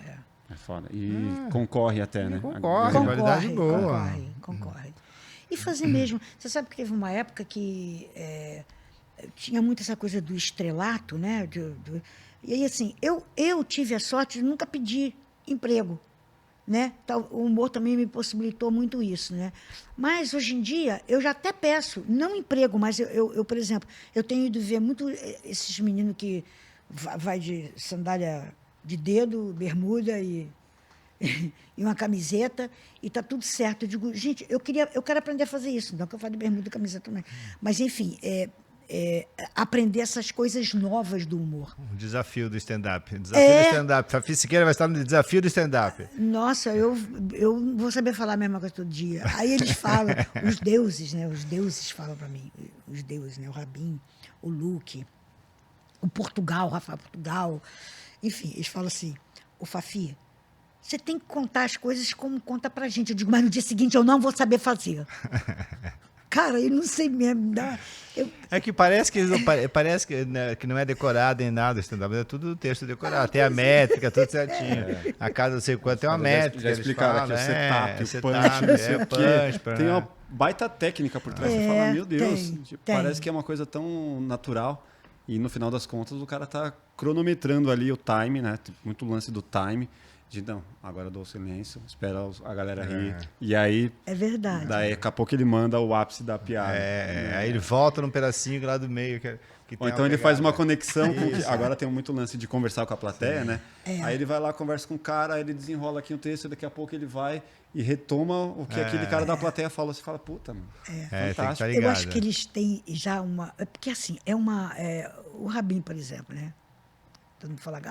É foda. E concorre até, né? Concorre, qualidade boa. Concorre. E fazer mesmo. Você sabe que teve uma época que tinha muito essa coisa do estrelato, né? E aí, assim, eu tive a sorte de nunca pedir emprego, né? O humor também me possibilitou muito isso, né? Mas, hoje em dia, eu já até peço, não emprego, mas eu por exemplo, eu tenho ido ver muito esses meninos que vai de sandália de dedo, bermuda e uma camiseta, e está tudo certo. Eu digo, gente, eu quero aprender a fazer isso. Não que eu falo de bermuda e camiseta também. Mas, enfim, aprender essas coisas novas do humor. O desafio do stand-up. Desafio do stand-up. Fafi Siqueira vai estar no desafio do stand-up. Nossa, eu vou saber falar a mesma coisa todo dia. Aí eles falam, os deuses, né? Os deuses falam para mim. Os deuses, né? O Rabin, o Luque, o Portugal, o Rafael Portugal. Enfim, eles falam assim, o Fafi, você tem que contar as coisas como conta pra gente. Eu digo, mas no dia seguinte eu não vou saber fazer. Cara, eu não sei mesmo. É que parece que, parece que, né, que não é decorado em nada, stand-up, é tudo texto decorado. Tem a métrica, tudo certinho. A cada não sei quanto tem uma métrica. Já explicaram aqui o setup, o punch, não sei o quê. Tem uma baita técnica por trás. Você fala, meu Deus, parece que é uma coisa tão natural. E no final das contas o cara tá cronometrando ali o time, né? Muito lance do time. De não, agora eu dou o silêncio, espera a galera rir. E aí. É verdade. Daí daqui a pouco ele manda o ápice da piada. Aí ele volta num pedacinho lá do meio. Ou então ele faz uma conexão com. Agora tem muito lance de conversar com a plateia, né? Aí ele vai lá, conversa com o cara, aí ele desenrola aqui o texto, e daqui a pouco ele vai e retoma o que aquele cara da plateia falou. Você fala, puta, mano. Fantástico. Eu acho que eles têm já uma. Porque assim, o Rabin, por exemplo, né? Todo mundo fala,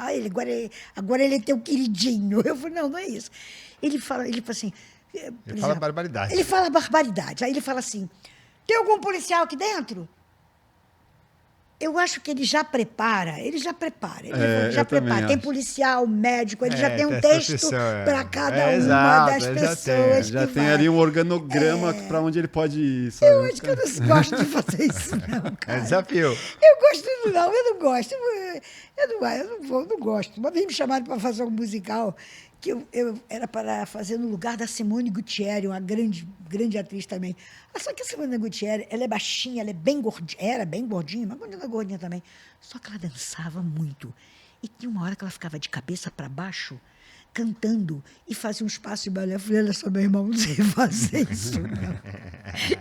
agora ele é teu queridinho. Eu falo, não é isso. Ele fala assim. Ele fala barbaridade. Ele fala barbaridade. Aí ele fala assim: tem algum policial aqui dentro? Eu acho que ele já prepara. Ele já prepara. Tem policial, médico, ele já tem um texto para cada uma das pessoas. Já tem ali um organograma para onde ele pode ir. Sabe? Eu acho que eu não gosto de fazer isso, não, cara. É desafio. Eu não gosto. Eu não gosto. Uma vez me chamaram para fazer um musical que eu era para fazer no lugar da Simone Gutierrez, uma grande atriz também. Só que a Simone Gutierrez, ela é baixinha, ela é bem gordinha, era bem gordinha, mas quando ela é gordinha também. Só que ela dançava muito. E tinha uma hora que ela ficava de cabeça para baixo, cantando, e fazia um espaço de balé. Eu falei, olha só, meu irmão, não sei fazer isso, não.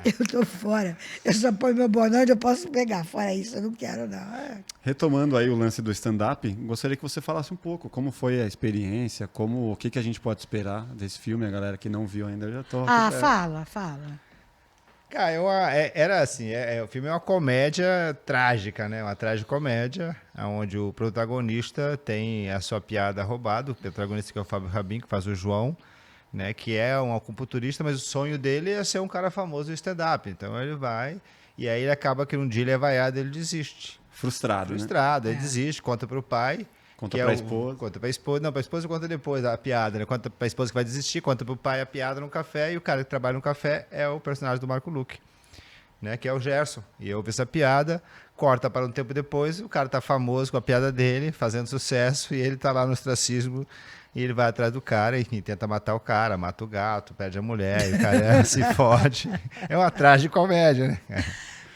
Eu estou fora. Eu só ponho meu boné onde eu posso pegar. Fora isso, eu não quero, não. Retomando aí o lance do stand-up, gostaria que você falasse um pouco como foi a experiência, o que a gente pode esperar desse filme, a galera que não viu ainda, eu já tô... Fala. Cara, era assim, o filme é uma comédia trágica, né? Uma tragicomédia, onde o protagonista tem a sua piada roubada, o protagonista que é o Fábio Rabin, que faz o João, né? Que é um acupunturista, mas o sonho dele é ser um cara famoso no stand-up. Então ele vai, e aí ele acaba que um dia ele é vaiado e ele desiste. Frustrado, né? Ele desiste, conta pro pai. Conta pra esposa. Conta pra esposa. Não, pra esposa conta depois a piada, né? Conta pra esposa que vai desistir, conta pro pai a piada no café, e o cara que trabalha no café é o personagem do Marco Luque, né? Que é o Gerson. E eu ouvi essa piada, corta para um tempo depois, o cara tá famoso com a piada dele, fazendo sucesso, e ele tá lá no ostracismo, e ele vai atrás do cara e tenta matar o cara, mata o gato, perde a mulher, e o cara se fode. É uma tragicomédia, né?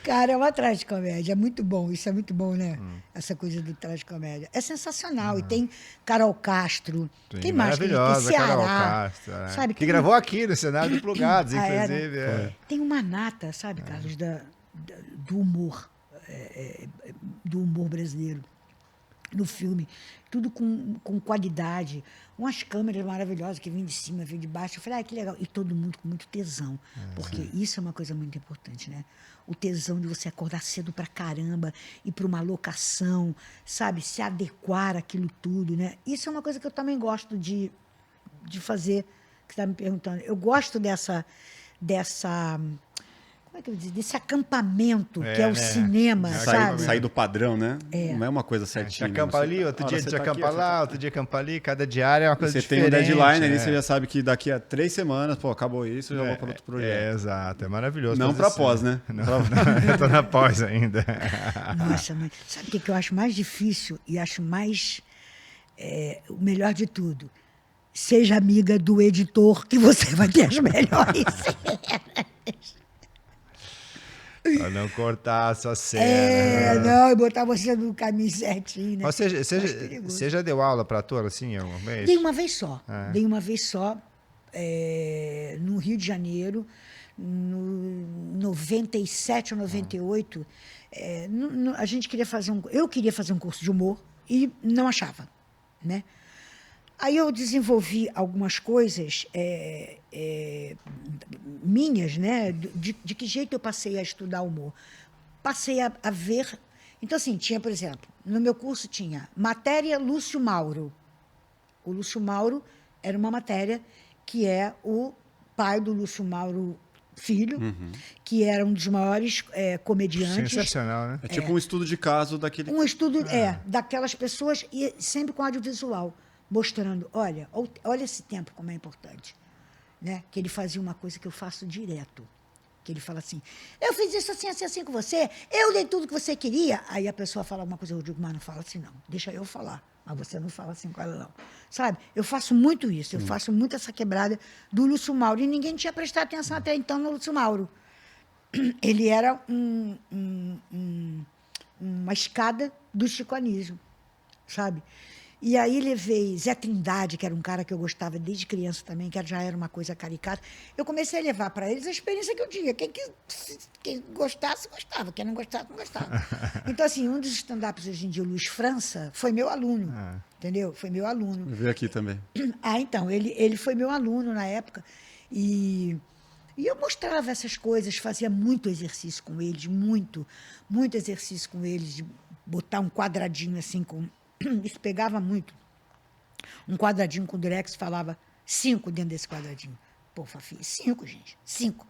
Cara, é uma tragicomédia, é muito bom, isso é muito bom, né? Essa coisa do tragicomédia. É sensacional, e tem Carol Castro, quem mais? Tem Ceará, Carol Castro, sabe? Que gravou aqui no cenário do Plugados, inclusive. Tem uma nata, sabe, Carlos, do humor, do humor brasileiro. No filme, tudo com qualidade, umas câmeras maravilhosas que vêm de cima, vêm de baixo. Eu falei, que legal. E todo mundo com muito tesão, porque isso é uma coisa muito importante, né? O tesão de você acordar cedo pra caramba, ir para uma locação, sabe? Se adequar àquilo tudo, né? Isso é uma coisa que eu também gosto de fazer, que você está me perguntando. Eu gosto dessa como é que eu digo? Desse acampamento que é o cinema, sabe? Sair do padrão, né? Não é uma coisa certinha. Você acampa ali, outro dia a gente acampa lá, outro dia acampa ali, cada diário é uma coisa diferente. Você tem um deadline ali, você já sabe que daqui a 3 semanas, acabou isso, eu já vou para outro projeto. Exato, é maravilhoso. Não para pós, né? Não, eu tô na pós ainda. Nossa, mas sabe o que eu acho mais difícil e acho mais o melhor de tudo? Seja amiga do editor, que você vai ter as melhores cenas. Pra não cortar a sua cena. Não, e botar você no caminho certinho, né? Você já deu aula para ator assim alguma vez? Dei uma vez só. No Rio de Janeiro, no 97 ou 98. Eu queria fazer um curso de humor e não achava, né? Aí eu desenvolvi algumas coisas minhas, né? De que jeito eu passei a estudar humor? Passei a ver... Então, assim, tinha, por exemplo, no meu curso tinha matéria Lúcio Mauro. O Lúcio Mauro era uma matéria que é o pai do Lúcio Mauro Filho, que era um dos maiores comediantes. Sensacional, né? É tipo um estudo de caso daquele... Um estudo, daquelas pessoas, e sempre com audiovisual. Mostrando, olha esse tempo como é importante, né? Que ele fazia uma coisa que eu faço direto. Que ele fala assim, eu fiz isso assim, assim, assim com você, eu dei tudo que você queria. Aí a pessoa fala alguma coisa, eu digo, mas não fala assim não, deixa eu falar. Mas você não fala assim com ela não. Sabe? Eu faço muito isso, eu faço muito essa quebrada do Lúcio Mauro. E ninguém tinha prestado atenção até então no Lúcio Mauro. Ele era uma escada do Chico Anísio, sabe? E aí levei Zé Trindade, que era um cara que eu gostava desde criança também, que já era uma coisa caricata. Eu comecei a levar para eles a experiência que eu tinha. Quem gostasse, gostava. Quem não gostasse, não gostava. Então, assim, um dos stand-ups hoje em dia, o Luiz França, foi meu aluno. Entendeu? Foi meu aluno. Eu vi aqui também. Então, ele foi meu aluno na época. E eu mostrava essas coisas, fazia muito exercício com eles, muito exercício com eles, de botar um quadradinho assim com... Isso pegava muito. Um quadradinho com durex, falava 5 dentro desse quadradinho. Pô, Fafi, 5, gente, 5.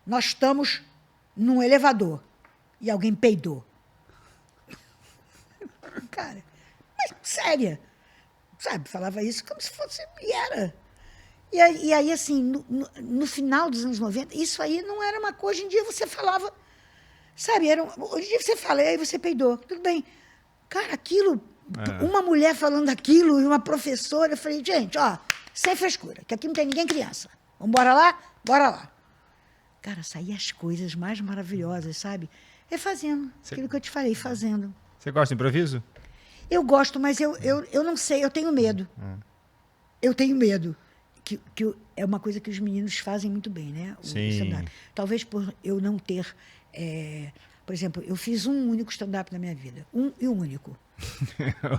Nós estamos num elevador e alguém peidou. Cara, mas séria. Sabe, falava isso como se fosse... E era. E aí assim, no final dos anos 90, isso aí não era uma coisa. Hoje em dia você falava... Sabe, hoje em dia você fala, e aí você peidou. Tudo bem. Cara, aquilo... Uma mulher falando aquilo e uma professora, eu falei, gente, ó, sem frescura, que aqui não tem ninguém criança. Vamos embora lá? Bora lá. Cara, saía as coisas mais maravilhosas, sabe? É fazendo, aquilo que eu te falei, fazendo. Você gosta de improviso? Eu gosto, mas eu não sei, eu tenho medo. Eu tenho medo. É uma coisa que os meninos fazem muito bem, né? Sim. Talvez por eu não ter... por exemplo, eu fiz um único stand-up na minha vida. Um e um único.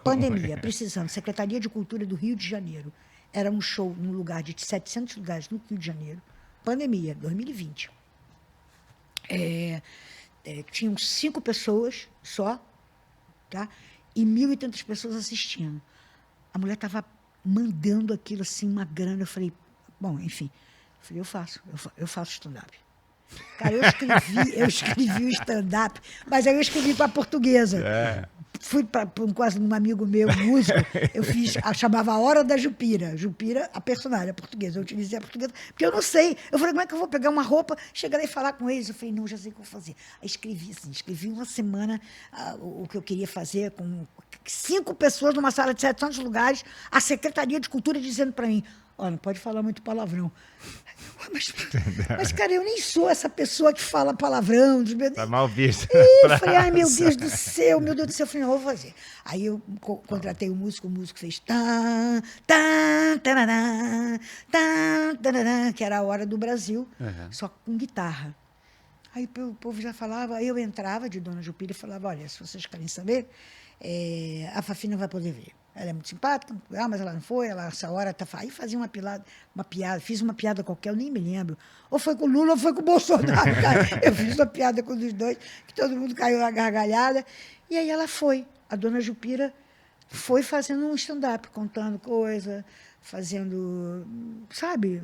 Pandemia, precisando. Secretaria de Cultura do Rio de Janeiro. Era um show num lugar de 700 lugares no Rio de Janeiro. Pandemia, 2020. Tinham 5 pessoas só, tá? E 1.000 e tantas pessoas assistindo. A mulher estava mandando aquilo assim, uma grana. Eu falei, bom, enfim. Eu falei, eu faço stand-up. Cara, eu escrevi o stand-up, mas aí eu escrevi para a portuguesa. Fui para quase um amigo meu, músico, chamava A Hora da Jupira. Jupira, a personagem, a portuguesa. Eu utilizei a portuguesa, porque eu não sei. Eu falei, como é que eu vou pegar uma roupa, chegar lá e falar com eles? Eu falei, não, já sei o que eu vou fazer. Aí escrevi uma semana o que eu queria fazer, com 5 pessoas numa sala de 700 lugares, a Secretaria de Cultura dizendo para mim, não pode falar muito palavrão. Mas, cara, eu nem sou essa pessoa que fala palavrão. Tá mal visto. Eu falei, ai, meu Deus do céu. Eu falei, não, vou fazer. Aí eu contratei o músico fez tan, tan, tarará, tan, tarará, que era a Hora do Brasil, só com guitarra. Aí o povo já falava, aí eu entrava de Dona Jupira e falava, olha, se vocês querem saber, a Fafi não vai poder vir. Ela é muito simpática, mas ela não foi, essa hora tá. Aí fazia uma piada, fiz uma piada qualquer, eu nem me lembro. Ou foi com o Lula ou foi com o Bolsonaro, cara. Eu fiz uma piada com os dois, que todo mundo caiu na gargalhada. E aí ela foi, a Dona Jupira foi fazendo um stand-up, contando coisa, fazendo, sabe?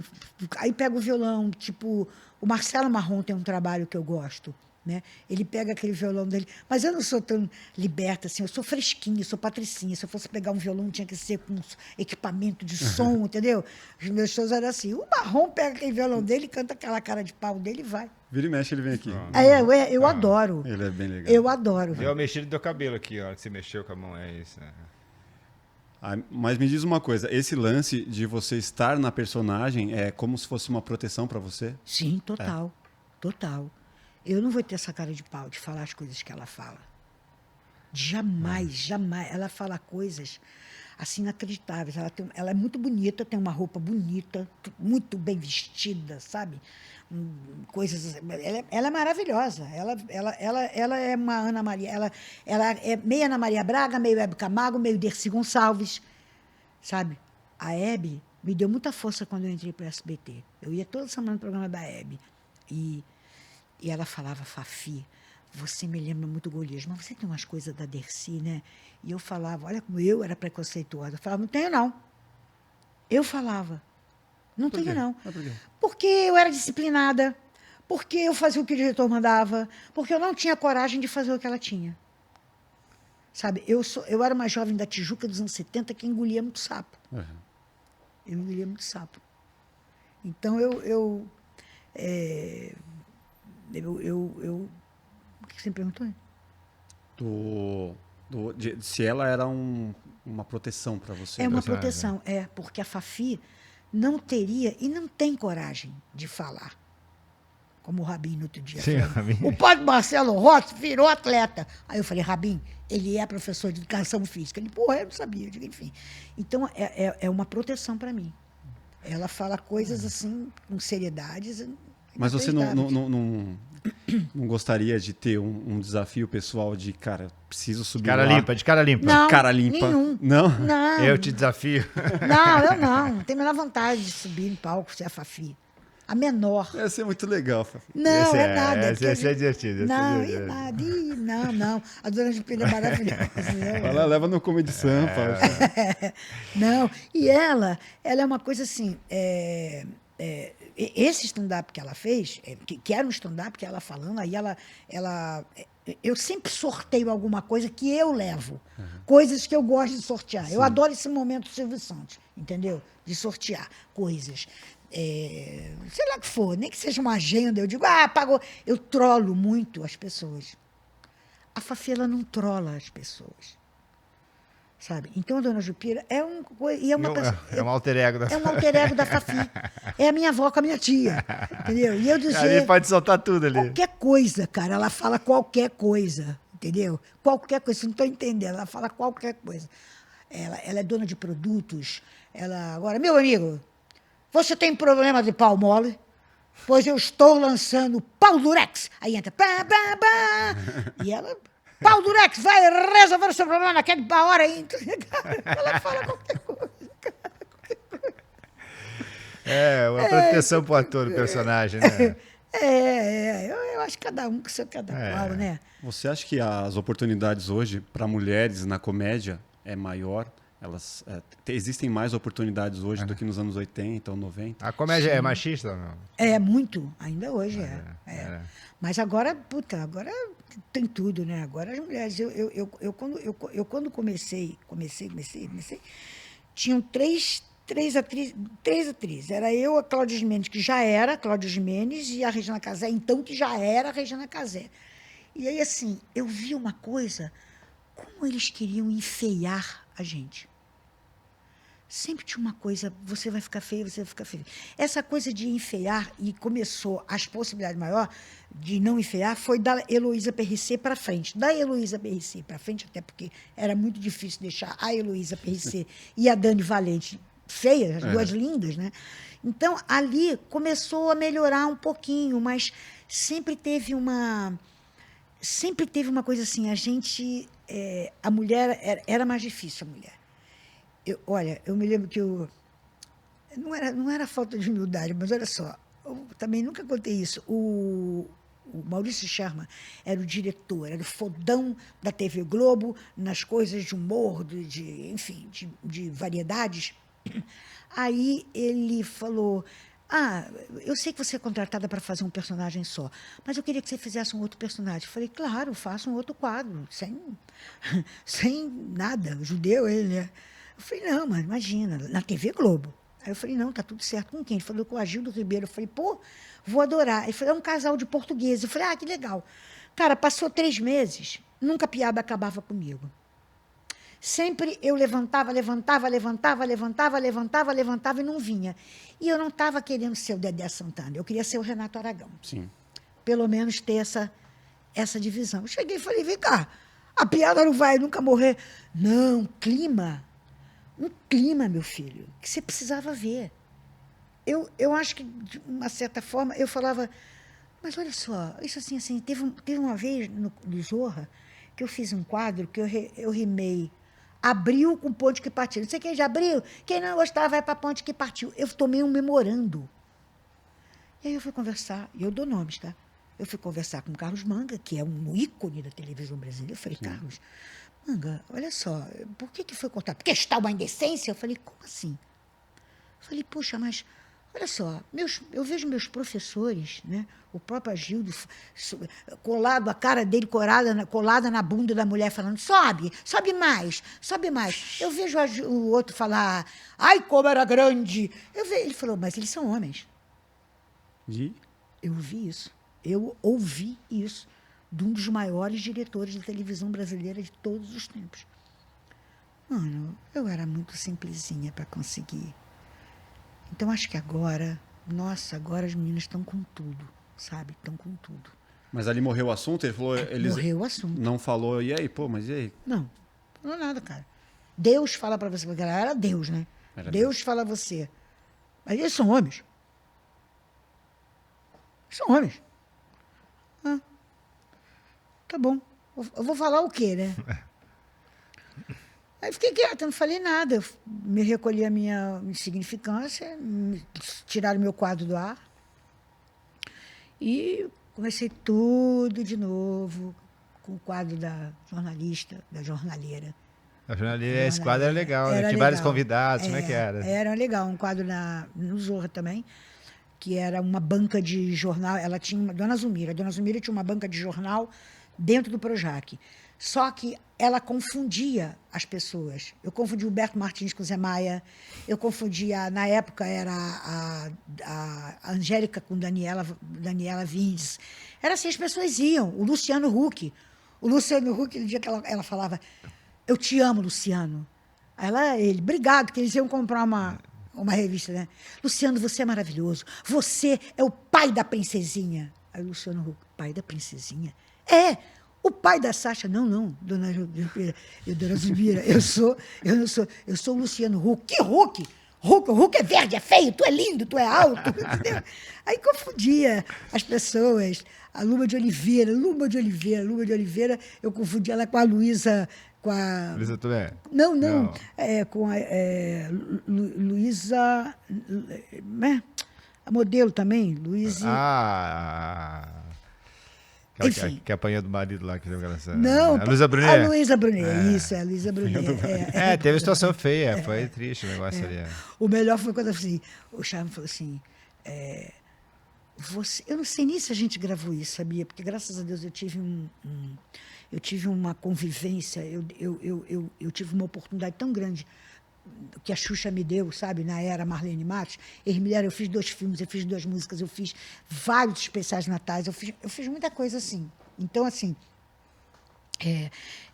Aí pega o violão, tipo, o Marcelo Marrom tem um trabalho que eu gosto. Né? Ele pega aquele violão dele, mas eu não sou tão liberta assim, eu sou fresquinha, eu sou patricinha. Se eu fosse pegar um violão, tinha que ser com equipamento de som, entendeu? Os meus shows eram assim. O Marrom pega aquele violão dele, canta aquela cara de pau dele e vai. Vira e mexe, ele vem aqui. Eu adoro. Ele é bem legal. Eu adoro. Eu mexi no teu cabelo aqui, ó. Você mexeu com a mão, é isso. Mas me diz uma coisa, esse lance de você estar na personagem é como se fosse uma proteção para você? Sim, total. Total. Eu não vou ter essa cara de pau de falar as coisas que ela fala. Jamais, jamais. Ela fala coisas assim inacreditáveis. Ela é muito bonita, tem uma roupa bonita, muito bem vestida, sabe? Coisas. Ela é maravilhosa. Ela é uma Ana Maria. Ela é meio Ana Maria Braga, meio Hebe Camargo, meio Dercy Gonçalves, sabe? A Hebe me deu muita força quando eu entrei para o SBT. Eu ia toda semana no programa da Hebe. E ela falava, Fafi, você me lembra muito Golias, mas você tem umas coisas da Dercy, né? E eu falava, olha como eu era preconceituosa. Eu falava, não tenho, não. Eu falava, não tenho, não. Por quê? Porque eu era disciplinada, porque eu fazia o que o diretor mandava, porque eu não tinha coragem de fazer o que ela tinha. Sabe, eu era uma jovem da Tijuca dos anos 70 que engolia muito sapo. Eu engolia muito sapo. Então, O que você me perguntou? Se ela era uma proteção para você. É uma personagem, proteção, porque a Fafi não teria e não tem coragem de falar. Como o Rabin no outro dia. Sim, falou. Rabin. O padre Marcelo Rossi virou atleta. Aí eu falei, Rabin, ele é professor de educação física. Ele, porra, eu não sabia. Eu digo, enfim. Então, é uma proteção para mim. Ela fala coisas assim, com seriedades. Mas você não inacreditáveis. gostaria de ter um desafio pessoal de, cara, preciso subir Cara lá. limpa, de cara limpa. Não, Cara limpa. nenhum. Não? Não, Eu te desafio. não, eu não. Não tenho a menor vontade de subir em palco, ser a Fafi. A menor. Ia ser muito legal, Fafi. Não, Esse é nada. Esse é divertido. Não, é nada. Não. A dona Jupira é maravilhosa. Ela leva no Comedy Sampa. Não, e ela é uma coisa assim. Esse stand-up que ela fez, que era um stand-up que ela falando, aí eu sempre sorteio alguma coisa que eu levo. Coisas que eu gosto de sortear. Eu adoro esse momento do Silvio Santos, entendeu? De sortear coisas. Sei lá o que for, nem que seja uma agenda, eu digo, pagou. Eu trolo muito as pessoas. A Fafi, ela não trola as pessoas. Sabe? Então, a dona Jupira é É um alter ego da é um alter ego da Fafi. É a minha avó com a minha tia. Entendeu? E eu Ali dizer pode soltar tudo ali. qualquer coisa, cara. Ela fala qualquer coisa. Entendeu? Qualquer coisa. Vocês não estão entendendo. Ela fala qualquer coisa. Ela é dona de produtos. Agora, meu amigo, você tem problema de pau mole? Pois eu estou lançando pau durex. Aí entra. Pá, pá, pá. E ela. Pau durex vai resolver o seu problema naquela hora aí. Ela fala qualquer coisa. É, uma proteção pro ator, do personagem, né? Eu acho que cada um com seu cada qual, né? Você acha que as oportunidades hoje para mulheres na comédia é maior? Existem mais oportunidades hoje do que nos anos 80 ou 90? A comédia é machista ou não? É muito, ainda hoje É. Mas agora, agora tem tudo, né? Agora as mulheres, quando comecei, tinham três atrizes. Era eu, a Cláudia Gimenez, que já era Cláudia Gimenez, e a Regina Casé, então, que já era a Regina Casé. E aí, assim, eu vi uma coisa, como eles queriam enfeiar a gente. Sempre tinha uma coisa, você vai ficar feia, você vai ficar feia. Essa coisa de enfeiar, e começou, as possibilidades maiores de não enfeiar, foi da Heloísa Perricet para frente. Da Heloísa Perricet para frente, até porque era muito difícil deixar a Heloísa Perricet e a Dani Valente feias, as duas lindas, né? Então, ali começou a melhorar um pouquinho, mas sempre teve uma coisa assim, a mulher, era mais difícil a mulher. Eu me lembro que não era falta de humildade, mas olha só, eu também nunca contei isso. O Maurício Sherman era o diretor, era o fodão da TV Globo nas coisas de humor, enfim, de variedades. Aí ele falou: eu sei que você é contratada para fazer um personagem só, mas eu queria que você fizesse um outro personagem. Eu falei, claro, faça um outro quadro, sem nada, judeu ele, né? Eu falei, não, mas imagina, na TV Globo. Aí eu falei, não, tá tudo certo. Com quem? Ele falou, com a Gildo Ribeiro. Eu falei, pô, vou adorar. Ele falou, é um casal de portugueses. Eu falei, que legal. Cara, passou 3 meses, nunca a piada acabava comigo. Sempre eu levantava e não vinha. E eu não estava querendo ser o Dedé Santana, eu queria ser o Renato Aragão. Sim. Pelo menos ter essa divisão. Eu cheguei e falei, vem cá, a piada não vai nunca morrer. Não, clima. Um clima, meu filho, que você precisava ver. Eu acho que, de uma certa forma, eu falava, mas olha só, isso assim, teve uma vez no Zorra que eu fiz um quadro que eu rimei Abril com Ponte que Partiu. Não sei quem já abriu, quem não gostava vai para Ponte que Partiu. Eu tomei um memorando. E aí eu fui conversar, e eu dou nomes, tá? Eu fui conversar com o Carlos Manga, que é um ícone da televisão brasileira. Eu falei, Carlos, Manga, olha só, por que foi cortado? Porque está uma indecência? Eu falei, como assim? Eu falei, poxa, mas olha só, eu vejo meus professores, né? O próprio Agildo, colado, a cara dele colada na bunda da mulher, falando, sobe mais. Eu vejo o outro falar, ai, como era grande. Ele falou, mas eles são homens. E? Eu vi isso. Eu ouvi isso de um dos maiores diretores de televisão brasileira de todos os tempos. Mano, eu era muito simplesinha para conseguir. Então, acho que agora, nossa, agora as meninas estão com tudo, sabe? Estão com tudo. Mas ali morreu o assunto? Ele falou... Morreu o assunto. Não falou, e aí, pô, mas e aí? Não falou nada, cara. Deus fala para você, porque ela era Deus, né? Deus fala a você. Mas eles são homens. São homens. Ah, tá bom. Eu vou falar o quê, né? Aí fiquei quieta, não falei nada. Eu me recolhi a minha insignificância, tiraram meu quadro do ar. E comecei tudo de novo com o quadro da jornalista, da jornaleira. A jornalista, esse quadro era legal, né? Tinha vários convidados, como é que era? Era legal, um quadro no Zorra também, que era uma banca de jornal. Ela tinha a Dona Zumira tinha uma banca de jornal dentro do Projac. Só que ela confundia as pessoas. Eu confundia o Humberto Martins com o Zé Maia, eu confundia, na época era a Angélica com Daniela Vindes. Era assim, as pessoas iam. O Luciano Huck, no dia que ela falava, eu te amo, Luciano. Ele, obrigado, que eles iam comprar uma revista, né? Luciano, você é maravilhoso. Você é o pai da princesinha. Aí o Luciano Huck, pai da princesinha? É, o pai da Sasha. Não, dona Zumira, eu sou o Luciano Huck. Que Huck? Huck é verde, é feio, tu é lindo, tu é alto, entendeu? Aí confundia as pessoas. A Luma de Oliveira, eu confundia ela com a Luísa... Luísa Tomé? Não. Com a Luísa... A modelo também, Luísa... Enfim. Que apanhou do marido lá, que deu graça. Não, a Luísa Brunet. A Luísa Brunet, isso, a Luísa Brunet. Teve situação feia, foi triste o negócio ali. O melhor foi quando o Charme falou assim, eu não sei nem se a gente gravou isso, sabia? Porque, graças a Deus, eu tive uma convivência, eu tive uma oportunidade tão grande que a Xuxa me deu, sabe, na era Marlene Matos. Eu fiz 2 filmes, eu fiz 2 músicas, eu fiz vários especiais natais, eu fiz muita coisa assim. Então, assim,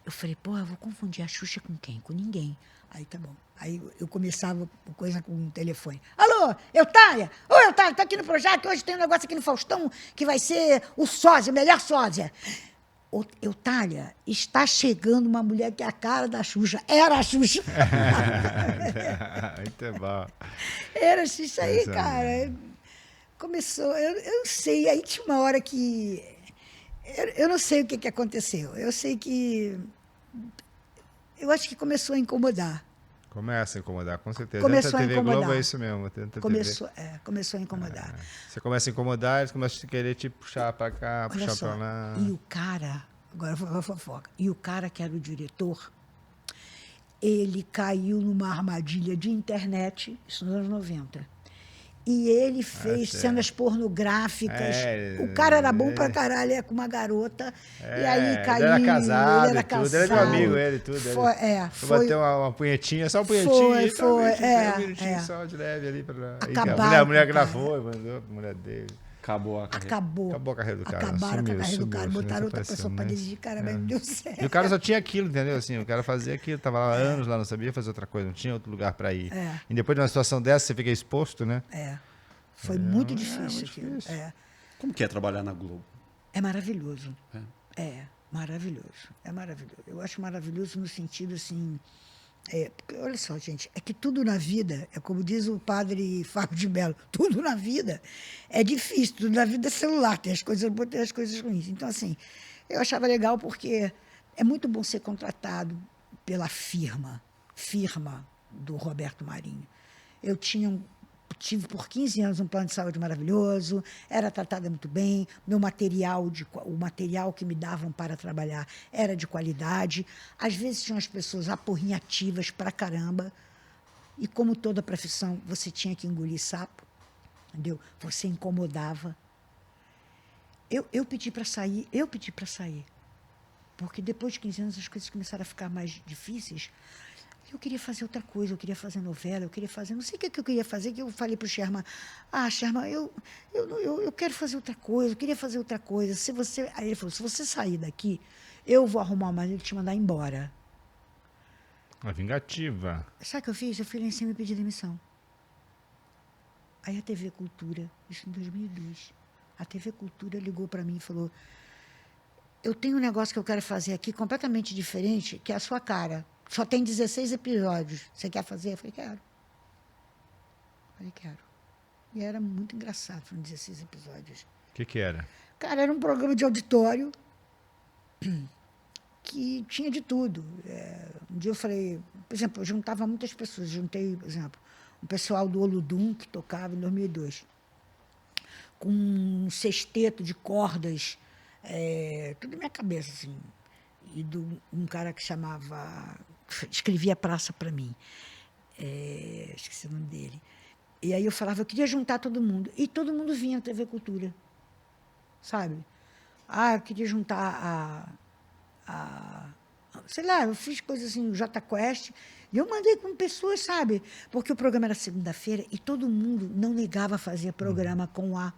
eu falei, eu vou confundir a Xuxa com quem? Com ninguém. Aí, tá bom. Aí eu começava coisa com o telefone. Alô, Eutália? Ô, Eutália, tô aqui no Projac, hoje tem um negócio aqui no Faustão que vai ser o sósia, o melhor sósia. Eutália, está chegando uma mulher que é a cara da Xuxa. Era a Xuxa. Muito bom. Era isso aí, cara. Começou, eu não sei. Aí tinha uma hora que... Eu não sei o que aconteceu. Eu sei que... Eu acho que começou a incomodar. Começa a incomodar, com certeza. Começou dentro da a incomodar. Globo é isso mesmo. Começou a incomodar. Você começa a incomodar, eles começam a querer te puxar pra cá, Olha puxar só, pra lá. E o cara, agora eu vou falar fofoca, e o cara que era o diretor, ele caiu numa armadilha de internet, isso nos anos 90. E ele fez cenas pornográficas. O cara era bom pra caralho, com uma garota. E aí caiu. Ele era casado, ele era tudo. Ele era meu amigo, ele tudo. Foi bateu uma punhetinha, só uma punhetinha. Foi. Um minutinho só de leve ali. Acabaram A mulher gravou e mandou pra mulher dele. Acabou a carreira. Acabou a carreira do cara. Acabaram com a carreira do sumiu, cara. Botaram outra pessoa pra dirigir, cara, mas não deu certo. E o cara só tinha aquilo, entendeu? Assim, o cara fazia aquilo, tava lá anos, lá não sabia fazer outra coisa, não tinha outro lugar pra ir. E depois de uma situação dessa, você fica exposto, né? Foi muito difícil aquilo. Como que é trabalhar na Globo? É maravilhoso. Maravilhoso. É maravilhoso. Eu acho maravilhoso no sentido assim... porque, olha só, gente, é que tudo na vida, é como diz o padre Fábio de Mello, tudo na vida é difícil, tudo na vida é celular, tem as coisas boas, tem as coisas ruins. Então, assim, eu achava legal porque é muito bom ser contratado pela firma do Roberto Marinho. Eu tive por 15 anos um plano de saúde maravilhoso, era tratada muito bem, o material que me davam para trabalhar era de qualidade. Às vezes tinham as pessoas aporrinhativas pra caramba, e como toda profissão, você tinha que engolir sapo, entendeu? Você incomodava. Eu pedi para sair, porque depois de 15 anos as coisas começaram a ficar mais difíceis. Eu queria fazer outra coisa, eu queria fazer novela, eu queria fazer... Não sei o que eu queria fazer, que eu falei para o Sherman, Sherman, eu quero fazer outra coisa, eu queria fazer outra coisa. Aí ele falou, se você sair daqui, eu vou arrumar uma maneira de te mandar embora. Uma vingativa. Sabe o que eu fiz? Eu fui lá em cima e pedi demissão. Aí a TV Cultura, isso em 2002, a TV Cultura ligou para mim e falou, eu tenho um negócio que eu quero fazer aqui completamente diferente, que é a sua cara. Só tem 16 episódios. Você quer fazer? Eu falei, quero. Quero. E era muito engraçado, foram 16 episódios. O que era? Cara, era um programa de auditório que tinha de tudo. Um dia eu falei, por exemplo, eu juntava muitas pessoas. Juntei, por exemplo, um pessoal do Olodum, que tocava em 2002, com um sexteto de cordas, tudo na minha cabeça, assim. E um cara que escrevia praça para mim. Esqueci o nome dele. E aí eu falava, eu queria juntar todo mundo. E todo mundo vinha à TV Cultura, sabe? Eu queria juntar sei lá, eu fiz coisas assim, o Jota Quest, e eu mandei com pessoas, sabe? Porque o programa era segunda-feira e todo mundo não negava fazer programa com a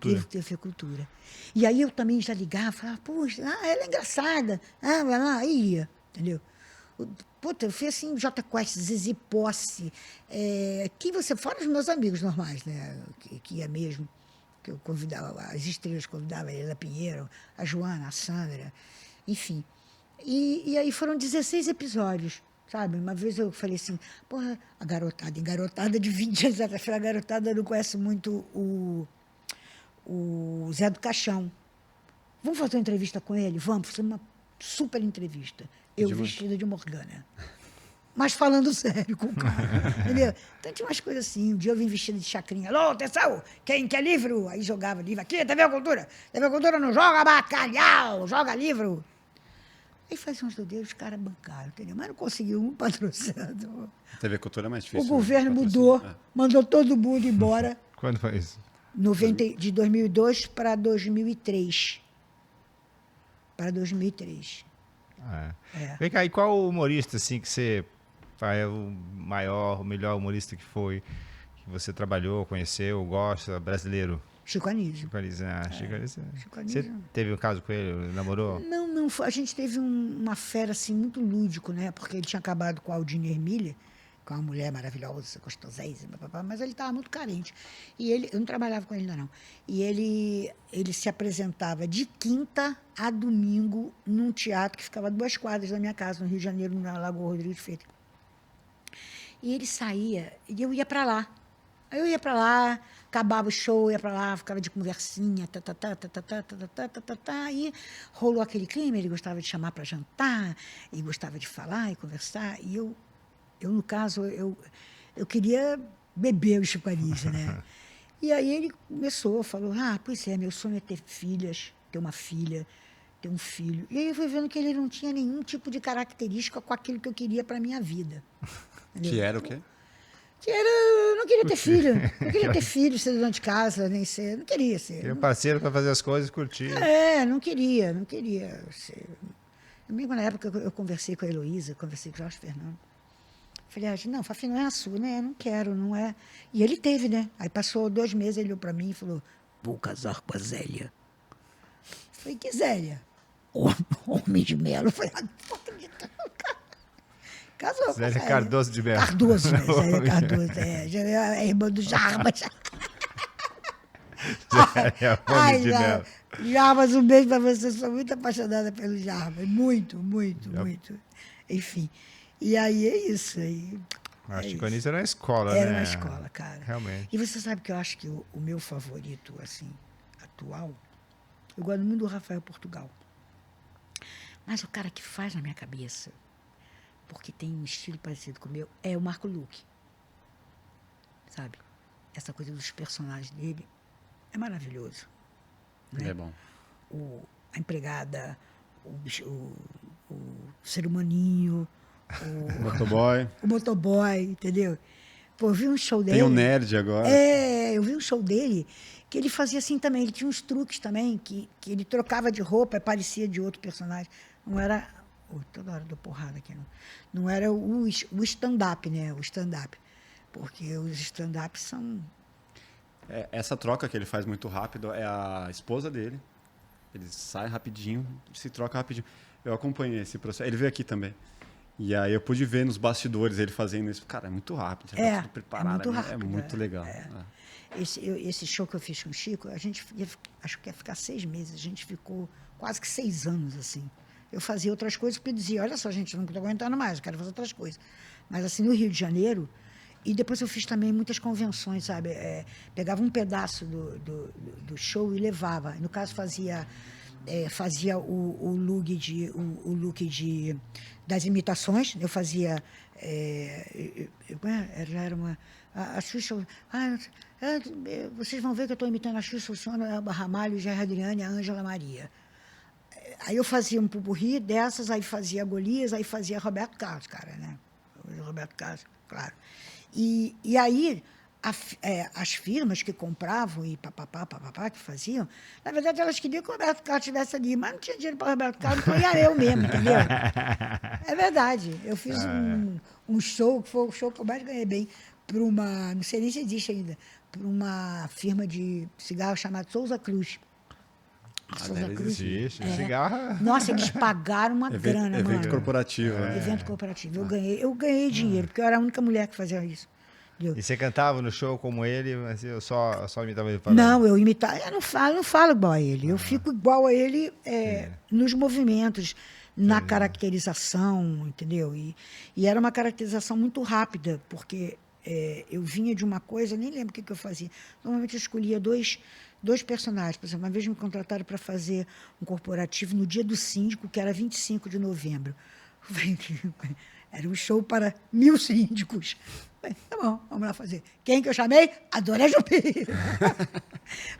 TV Cultura. E aí eu também já ligava, falava, poxa, ela é engraçada, vai lá, ia, entendeu? Puta, eu fiz assim, Jota Quest, Zizi Posse, que você, fora os meus amigos normais, né? Que ia mesmo, que eu convidava, as estrelas convidavam a Helena Pinheiro, a Joana, a Sandra, enfim. E aí foram 16 episódios, sabe? Uma vez eu falei assim, porra, garotada de 20 anos atrás, a garotada não conhece muito o Zé do Caixão. Vamos fazer uma entrevista com ele? Vamos, fazer uma super entrevista. Eu vestida de Morgana. Mas falando sério com o cara, entendeu? Então tinha umas coisas assim. Um dia eu vim vestida de chacrinha. Alô, atenção, quem quer livro? Aí jogava livro. Aqui, TV Cultura. TV Cultura não joga bacalhau, joga livro. Aí fazia uns doideiros, os caras bancaram, entendeu? Mas não conseguiu um patrocinador. TV Cultura é mais difícil. O governo mudou, mandou todo mundo embora. Quando foi isso? De 2002 para 2003. Para 2003. Vem cá, e qual humorista assim que você é o maior, o melhor humorista que foi, que você trabalhou, conheceu, gosta, brasileiro? Chico Anísio. Chico Anísio. Chico Anísio. Você teve um caso com ele, namorou? Não, a gente teve uma fera assim muito lúdico, né? Porque ele tinha acabado com a Aldine Ermília, com uma mulher maravilhosa, gostosíssima, mas ele estava muito carente. E eu não trabalhava com ele ainda não. E ele se apresentava de quinta a domingo num teatro que ficava a 2 quadras da minha casa, no Rio de Janeiro, na Lagoa Rodrigo de Freitas. E ele saía, e eu ia para lá. Aí eu ia para lá, acabava o show, ia para lá, ficava de conversinha, e rolou aquele clima, ele gostava de chamar para jantar, e gostava de falar e conversar, e eu no caso, eu queria beber o Chico Anísio, né? E aí ele falou, pois é, meu sonho é ter filhas, ter uma filha, ter um filho. E aí eu fui vendo que ele não tinha nenhum tipo de característica com aquilo que eu queria para a minha vida. Entendeu? Que era o quê? Eu não queria ter filho. Não queria ter filho, ser dona de casa, nem ser. Não queria ser. Ter um parceiro para fazer as coisas e curtir. Não queria ser. Mesmo na época eu conversei com a Heloísa, conversei com o Jorge Fernando. Falei, não, Fafi, não é a sua, né? Não quero, não é. E ele teve, né? Aí passou 2 meses, ele olhou para mim e falou, vou casar com a Zélia. Falei, que Zélia? Homem de Melo. Falei, casou com Zélia Cardoso de Melo. Cardoso, né? Zélia Cardoso, é irmã do Jarbas. Zélia, homem de Melo. Jarbas, um beijo para você, sou muito apaixonada pelo Jarbas. Muito. Enfim. E aí é isso. Chico Anísio era na escola, né? Era na escola, cara. Realmente. E você sabe que eu acho que o meu favorito, assim, atual, eu gosto muito do Rafael Portugal. Mas o cara que faz na minha cabeça, porque tem um estilo parecido com o meu, é o Marco Luque. Sabe? Essa coisa dos personagens dele é maravilhoso. Né? É bom. A empregada, o ser humaninho, o motoboy, entendeu? Pô, eu vi um show dele. Tem um nerd agora. Eu vi um show dele que ele fazia assim também. Ele tinha uns truques também, que ele trocava de roupa e parecia de outro personagem. Não era Toda hora dou porrada aqui. Não era o stand-up, né? O stand-up. Porque os stand-ups são... Essa troca que ele faz muito rápido é a esposa dele. Ele sai rapidinho, se troca rapidinho. Eu acompanhei esse processo. Ele veio aqui também. E aí eu pude ver nos bastidores ele fazendo isso. Cara, é muito rápido. Já tá tudo preparado. Muito rápido. É muito legal. Esse show que eu fiz com o Chico, acho que ia ficar 6 meses. A gente ficou quase que 6 anos, assim. Eu fazia outras coisas porque eu dizia, olha só, gente, eu não estou aguentando mais, eu quero fazer outras coisas. Mas, assim, no Rio de Janeiro... E depois eu fiz também muitas convenções, sabe? Pegava um pedaço do show e levava. No caso, fazia o look das imitações. Eu fazia... era uma... A Xuxa... vocês vão ver que eu estou imitando a Xuxa, o Luciano, a Ramalho, o Jair Adriane, a Ângela Maria. Aí eu fazia um pupurri dessas, aí fazia Golias, aí fazia Roberto Carlos, cara, né? Roberto Carlos, claro. E aí, as firmas que compravam e papapá, que faziam, na verdade, elas queriam que o Roberto Carlos estivesse ali, mas não tinha dinheiro para o Roberto Carlos, então ia eu mesmo, entendeu? É verdade. Eu fiz um show, que foi o show que eu mais ganhei bem, para uma, não sei nem se existe ainda, para uma firma de cigarro chamada Souza Cruz. Existe. Cigarro. Nossa, eles pagaram uma grana, mano. Evento corporativo. Evento corporativo. Eu ganhei dinheiro, porque eu era a única mulher que fazia isso. Entendeu? E você cantava no show como ele, mas eu só imitava ele falando? Não, eu imitava. Eu não falo igual a ele. Eu fico igual a ele nos movimentos, na caracterização, entendeu? E era uma caracterização muito rápida, porque eu vinha de uma coisa, nem lembro o que eu fazia. Normalmente eu escolhia dois personagens. Por exemplo, uma vez me contrataram para fazer um corporativo no dia do síndico, que era 25 de novembro. Era um show para 1.000 síndicos. Falei, tá bom, vamos lá fazer. Quem que eu chamei? A Dona Jupira.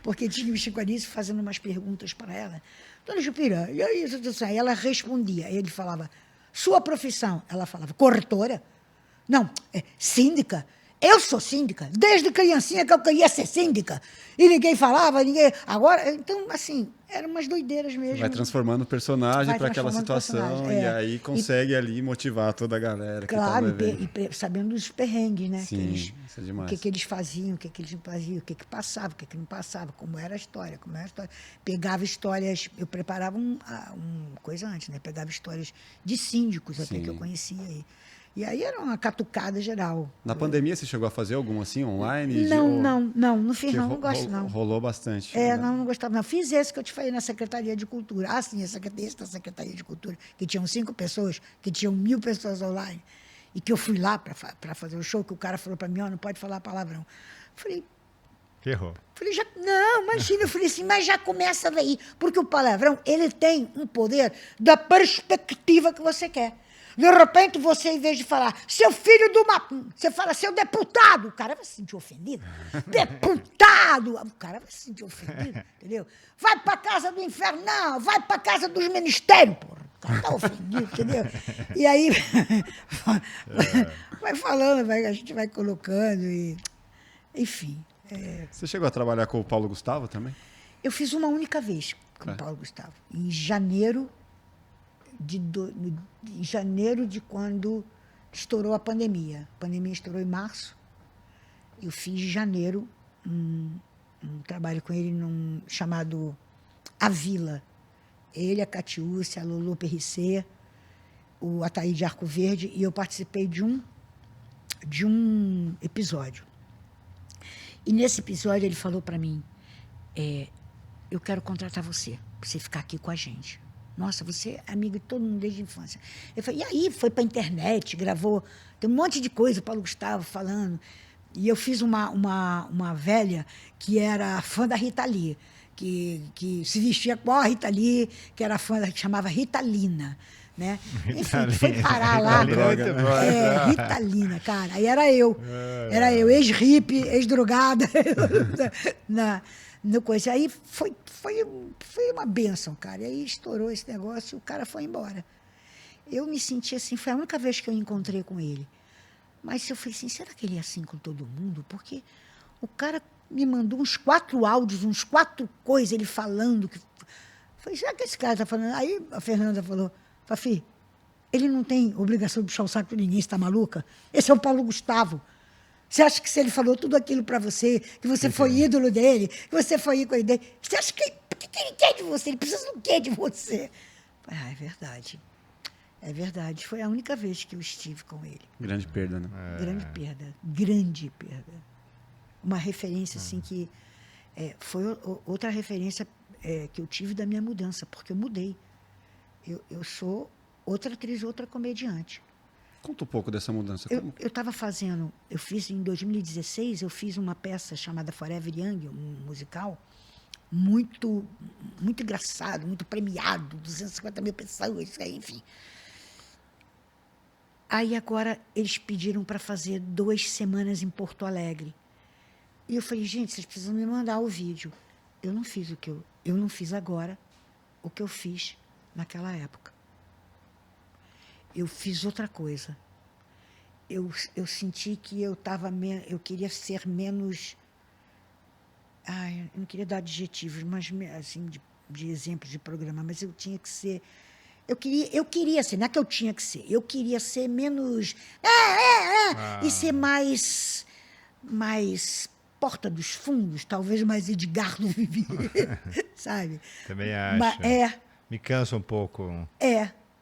Porque tinha o Chico Anísio fazendo umas perguntas para ela. Dona Jupira, e aí? Aí ela respondia. Ele falava, sua profissão? Ela falava, corretora? Não, síndica. Eu sou síndica, desde criancinha que eu queria ser síndica. E ninguém falava, ninguém... Agora, então, assim, eram umas doideiras mesmo. Vai transformando o personagem para aquela situação e aí consegue ali motivar toda a galera. Claro, e sabendo dos perrengues, né? Sim, isso é demais. O que eles faziam, o que eles não faziam, o que passava, o que não passava, como era a história, Pegava histórias, eu preparava coisa antes, né? Pegava histórias de síndicos até que eu conhecia aí. E aí era uma catucada geral. Na pandemia você chegou a fazer algum assim, online? Não fiz não gosto não. Rolou bastante. Não gostava não. Fiz esse que eu te falei na Secretaria de Cultura. Sim, esse da Secretaria de Cultura, que tinham 5 pessoas, que tinham 1.000 pessoas online. E que eu fui lá para fazer o show, que o cara falou para mim, não pode falar palavrão. Falei... Ferrou. Falei, não, imagina, eu falei assim, mas já começa daí. Porque o palavrão, ele tem um poder da perspectiva que você quer. De repente, você, em vez de falar, seu filho de uma... Você fala, seu deputado. O cara vai se sentir ofendido. Deputado! O cara vai se sentir ofendido, entendeu? Vai pra casa do inferno. Não, vai pra casa dos ministérios, porra. O cara tá ofendido, entendeu? E aí, vai falando, a gente vai colocando e... Enfim. Você chegou a trabalhar com o Paulo Gustavo também? Eu fiz uma única vez com o Paulo Gustavo. Em janeiro de quando estourou a pandemia. A pandemia estourou em março. Eu fiz em janeiro um trabalho com ele chamado A Vila. Ele, a Catiúcia, a Lolo Perricê, o Ataí de Arco Verde, e eu participei de um episódio. E nesse episódio ele falou para mim, eu quero contratar você, para você ficar aqui com a gente. Nossa, você é amigo de todo mundo desde a infância. Eu falei, e aí? Foi para a internet, gravou, tem um monte de coisa, o Paulo Gustavo falando. E eu fiz uma velha que era fã da Rita Lee, que se vestia igual a Rita Lee, que era fã que chamava Ritalina. Né? Enfim, foi parar lá. Ritalina, cara. Aí era eu, ex-hippie, ex-drogada. No coisa. Aí foi uma bênção, cara. E aí estourou esse negócio e o cara foi embora. Eu me senti assim, foi a única vez que eu encontrei com ele. Mas eu falei assim, será que ele é assim com todo mundo? Porque o cara me mandou uns 4 áudios, uns 4 coisas, ele falando. Eu falei, será que esse cara está falando? Aí a Fernanda falou, Fafi, Ele não tem obrigação de puxar o saco de ninguém, você está maluca? Esse é o Paulo Gustavo. Você acha que se ele falou tudo aquilo para você, que você foi ídolo dele, que você foi ícone dele, você acha que... O que ele quer de você? Ele precisa do quê de você? É verdade. É verdade. Foi a única vez que eu estive com ele. Grande perda, né? Grande perda. Grande perda. Uma referência, assim, que... foi outra referência que eu tive da minha mudança, porque eu mudei. Eu sou outra atriz, outra comediante. Conta um pouco dessa mudança. Eu estava fazendo... Eu fiz, em 2016, eu fiz uma peça chamada Forever Young, um musical, muito, muito engraçado, muito premiado, 250 mil pessoas, enfim. Aí agora eles pediram para fazer 2 semanas em Porto Alegre. E eu falei, gente, vocês precisam me mandar o vídeo. Eu não fiz eu não fiz agora o que eu fiz naquela época. Eu fiz outra coisa. Eu senti que eu queria ser menos... eu não queria dar adjetivos, mas assim, de exemplos de programa, mas eu tinha que ser... Eu queria ser, não é que eu tinha que ser, eu queria ser menos... E ser mais Porta dos Fundos, talvez mais Edgar do Vivier, sabe? Também acho. Me cansa um pouco.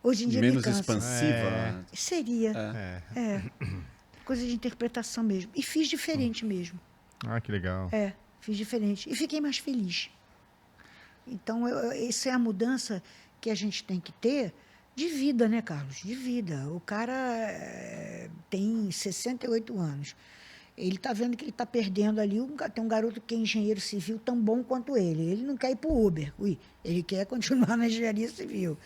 Hoje em dia menos me cansa. expansiva. Seria. Coisa de interpretação mesmo. E fiz diferente mesmo. Que legal. Fiz diferente. E fiquei mais feliz. Então, essa é a mudança que a gente tem que ter de vida, né, Carlos? De vida. O cara tem 68 anos. Ele está vendo que ele está perdendo ali. Tem um garoto que é engenheiro civil tão bom quanto ele. Ele não quer ir para o Uber. Ele quer continuar na engenharia civil.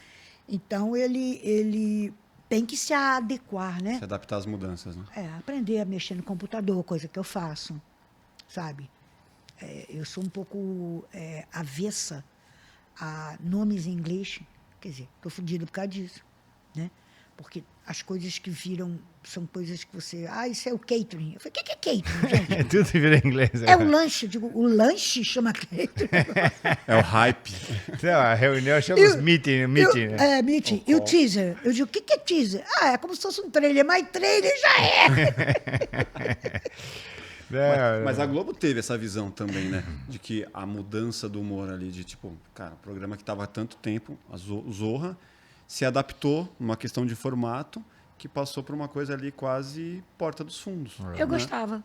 Então, ele tem que se adequar, né? Se adaptar às mudanças, né? Aprender a mexer no computador, coisa que eu faço, sabe? Eu sou um pouco avessa a nomes em inglês. Quer dizer, estou fodida por causa disso, né? Porque as coisas que viram são coisas que você... isso é o catering. Eu falei, o que é catering, gente? Tudo vira inglês. É o lanche. Eu digo, o lanche chama catering. É o hype. Não, a reunião chama meeting. Né? Meeting. E o teaser? Eu digo, o que é teaser? É como se fosse um trailer, mas trailer já é. Mas a Globo teve essa visão também, né? De que a mudança do humor ali, de tipo, cara, programa que estava há tanto tempo, o Zorra, se adaptou numa questão de formato que passou por uma coisa ali quase porta dos fundos. Eu gostava.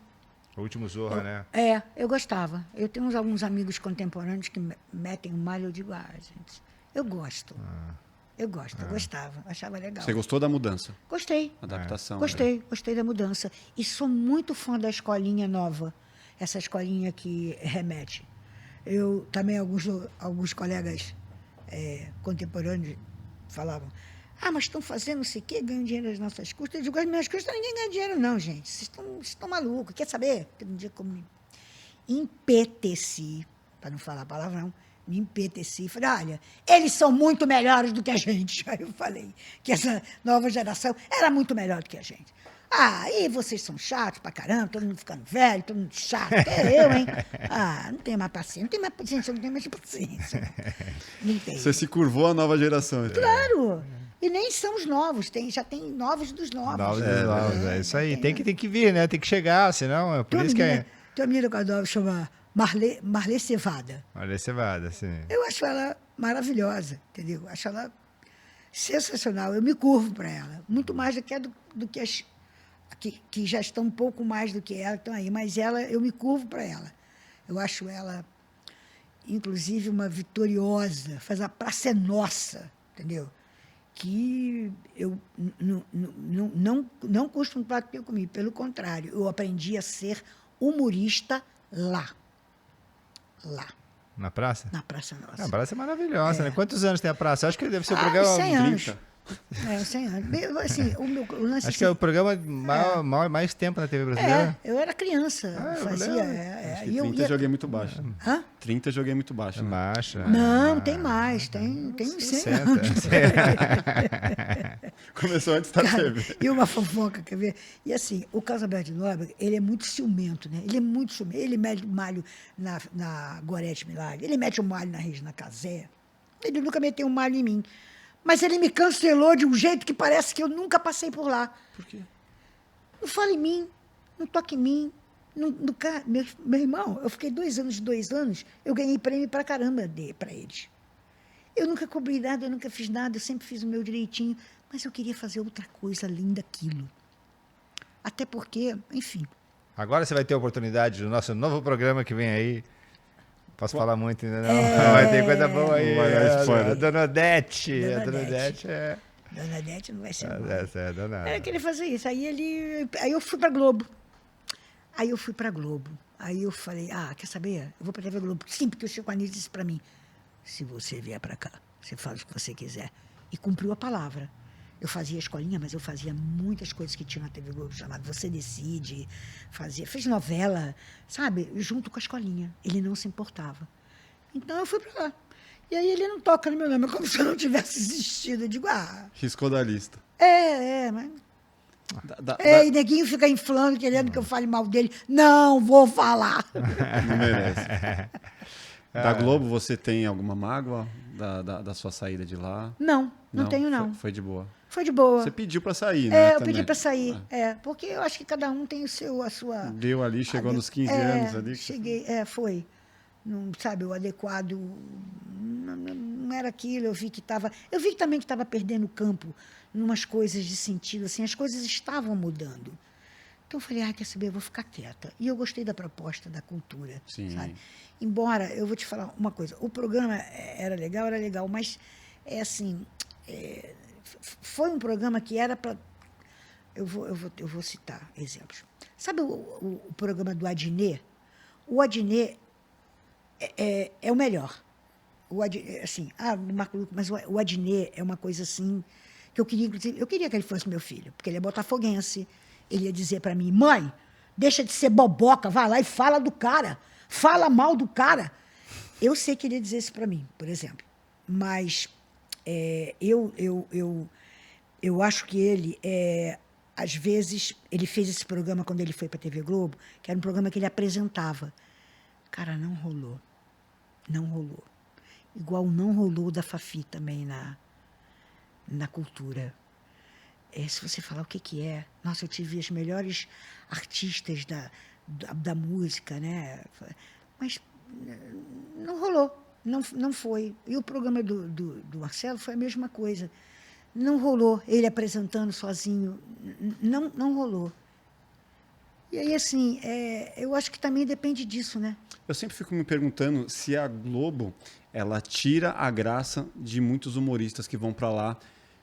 O último Zorra, né? Eu gostava. Eu tenho alguns amigos contemporâneos que metem o malho, eu digo, gente, eu gosto. Eu gostava, achava legal. Você gostou da mudança? Gostei. Adaptação. Gostei da mudança. E sou muito fã da escolinha nova, essa escolinha que remete. Eu também, alguns colegas contemporâneos falavam, mas estão fazendo não sei o quê, ganham dinheiro às nossas custas. Eu digo, às minhas custas ninguém ganha dinheiro, não, gente. Vocês estão malucos. Quer saber? Teve um dia que eu me empeteci, para não falar palavrão, me empeteci. Falei, olha, eles são muito melhores do que a gente. Aí eu falei que essa nova geração era muito melhor do que a gente. E vocês são chatos pra caramba, todo mundo ficando velho, todo mundo chato. Eu, hein? Não tenho mais paciência. Não tenho mais paciência, não tenho mais paciência. Não tenho. Você se curvou à nova geração. Claro! E nem são os novos, já tem novos dos novos. Novos dos novos, é isso aí. Tem que vir, né? Tem que chegar, senão é por isso que é... Tem uma menina que eu adoro, chama Marlê Cevada. Marlê Cevada, sim. Eu acho ela maravilhosa, entendeu? Acho ela sensacional. Eu me curvo para ela. Muito mais do que as que já estão um pouco mais do que ela, estão aí. Mas eu me curvo para ela. Eu acho ela, inclusive, uma vitoriosa. Faz a praça é nossa, entendeu? Que eu não custa um prato que eu comi. Pelo contrário, eu aprendi a ser humorista lá. Na praça? Na Praça Nossa. A praça é maravilhosa, né? Quantos anos tem a praça? Acho que deve ser o programa... 100 anos. 30. 100 anos. Assim, o lance, Acho que é o programa mais tempo na TV brasileira. eu era criança, fazia. Acho que 30 eu joguei muito baixo. 30 eu joguei muito baixo. Né? Baixo. Não, tem mais. Tem 100 anos. Começou antes da TV. E uma fofoca, quer ver? E assim, o Carlos Alberto Nóbrega, ele é muito ciumento, né? Ele é muito ciumento. Ele mete o malho na Gorete Milagre, ele mete o malho na Regina Casé. Ele nunca meteu um malho em mim. Mas ele me cancelou de um jeito que parece que eu nunca passei por lá. Por quê? Não fala em mim, não toca em mim. Meu irmão, eu fiquei 2 anos, eu ganhei prêmio pra caramba pra eles. Eu nunca cobri nada, eu nunca fiz nada, eu sempre fiz o meu direitinho, mas eu queria fazer outra coisa além daquilo. Até porque, enfim. Agora você vai ter a oportunidade do nosso novo programa que vem aí. Posso falar muito ainda não? Vai ter coisa boa aí. Vai dar spoiler. A Dona Odete. Dona A Dona Odete. Odete é... Dona Odete não vai ser boa. Essa é a dona... Eu queria fazer isso. Aí eu fui pra Globo. Aí eu falei, quer saber? Eu vou pra TV Globo. Sim, porque o Chico Anísio disse pra mim, se você vier pra cá, você faz o que você quiser. E cumpriu a palavra. Eu fazia escolinha, mas eu fazia muitas coisas que tinha na TV Globo, chamado Você Decide, fez novela, sabe? Junto com a escolinha. Ele não se importava. Então eu fui pra lá. E aí ele não toca no meu nome, como se eu não tivesse existido. Eu digo, Riscou da lista. mas... Da- E neguinho fica inflando, querendo que eu fale mal dele. Não vou falar. Não merece. Da Globo, você tem alguma mágoa da sua saída de lá? Não tenho, não. Foi de boa. Foi de boa. Você pediu pra sair, né? Eu também. pedi para sair. Porque eu acho que cada um tem a sua... Deu ali, chegou nos 15 anos ali. Cheguei, foi. Não, sabe, o adequado não era aquilo. Eu vi também que estava perdendo campo em umas coisas de sentido, assim, as coisas estavam mudando. Então eu falei, quer saber, eu vou ficar quieta. E eu gostei da proposta da cultura, Sim. sabe? Embora, eu vou te falar uma coisa, o programa era legal, mas foi um programa que era para... Eu vou citar exemplos. Sabe o programa do Adnet? O Adnet é o melhor. O Adnet, assim, do Marco Lucas, mas o Adnet é uma coisa assim que eu queria, inclusive, eu queria que ele fosse meu filho, porque ele é botafoguense. Ele ia dizer para mim, mãe, deixa de ser boboca, vai lá e fala do cara, fala mal do cara. Eu sei que ele ia dizer isso para mim, por exemplo. Mas eu acho que ele, às vezes, ele fez esse programa quando ele foi para a TV Globo, que era um programa que ele apresentava. Cara, não rolou. Não rolou. Igual não rolou o da Fafi também na cultura. Se você falar o que é... Nossa, eu tive as melhores artistas da música, né? Mas não rolou. Não foi. E o programa do Marcelo foi a mesma coisa. Não rolou. Ele apresentando sozinho. Não rolou. E aí, assim, eu acho que também depende disso, né? Eu sempre fico me perguntando se a Globo ela tira a graça de muitos humoristas que vão para lá,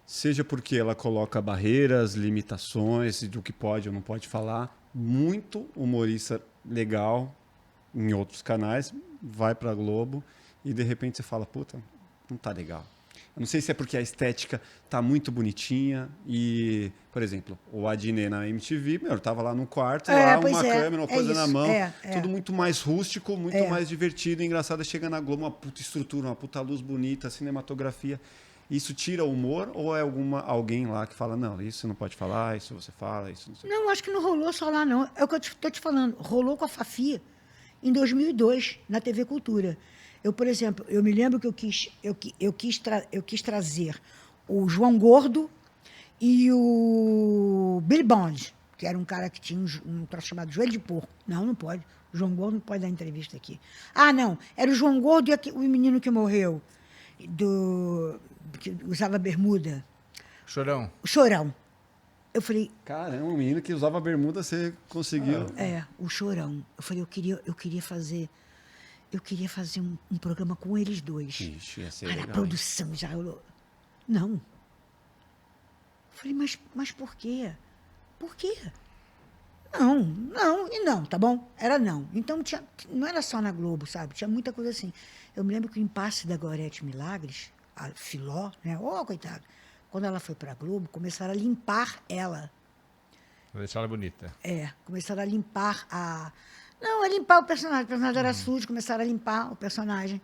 seja porque ela coloca barreiras, limitações do que pode ou não pode falar. Muito humorista legal em outros canais vai para a Globo e de repente você fala, puta, não tá legal. Eu não sei se é porque a estética tá muito bonitinha e, por exemplo, o Adnet na MTV, eu tava lá no quarto, lá uma câmera, uma coisa na mão, tudo muito mais rústico, muito mais divertido, engraçado. Chega na Globo, uma puta estrutura, uma puta luz bonita, cinematografia. Isso tira o humor ou é alguém lá que fala, não, isso não pode falar, isso você fala, isso não sei. Não, acho que não rolou só lá, não. É o que eu estou te falando. Rolou com a Fafi em 2002, na TV Cultura. Eu, por exemplo, eu me lembro que eu quis trazer o João Gordo e o Billy Bond, que era um cara que tinha um troço chamado Joelho de Porco. Não pode. O João Gordo não pode dar entrevista aqui. Não. Era o João Gordo e o menino que morreu, que usava bermuda. Chorão. O Chorão. Eu falei... Caramba, um menino que usava bermuda, você conseguiu... o Chorão. Eu falei, eu queria fazer um programa com eles dois. Ixi, ia ser Olha, legal, a produção já rolou. Não. Eu falei, mas por quê? Por quê? Não, tá bom? Era não. Então, não era só na Globo, sabe? Tinha muita coisa assim. Eu me lembro que o impasse da Gorete Milagres, a Filó, né? Coitado. Quando ela foi para a Globo, começaram a limpar ela. Vou deixar ela bonita. Começaram a limpar a limpar o personagem. O personagem era sujo, começaram a limpar o personagem.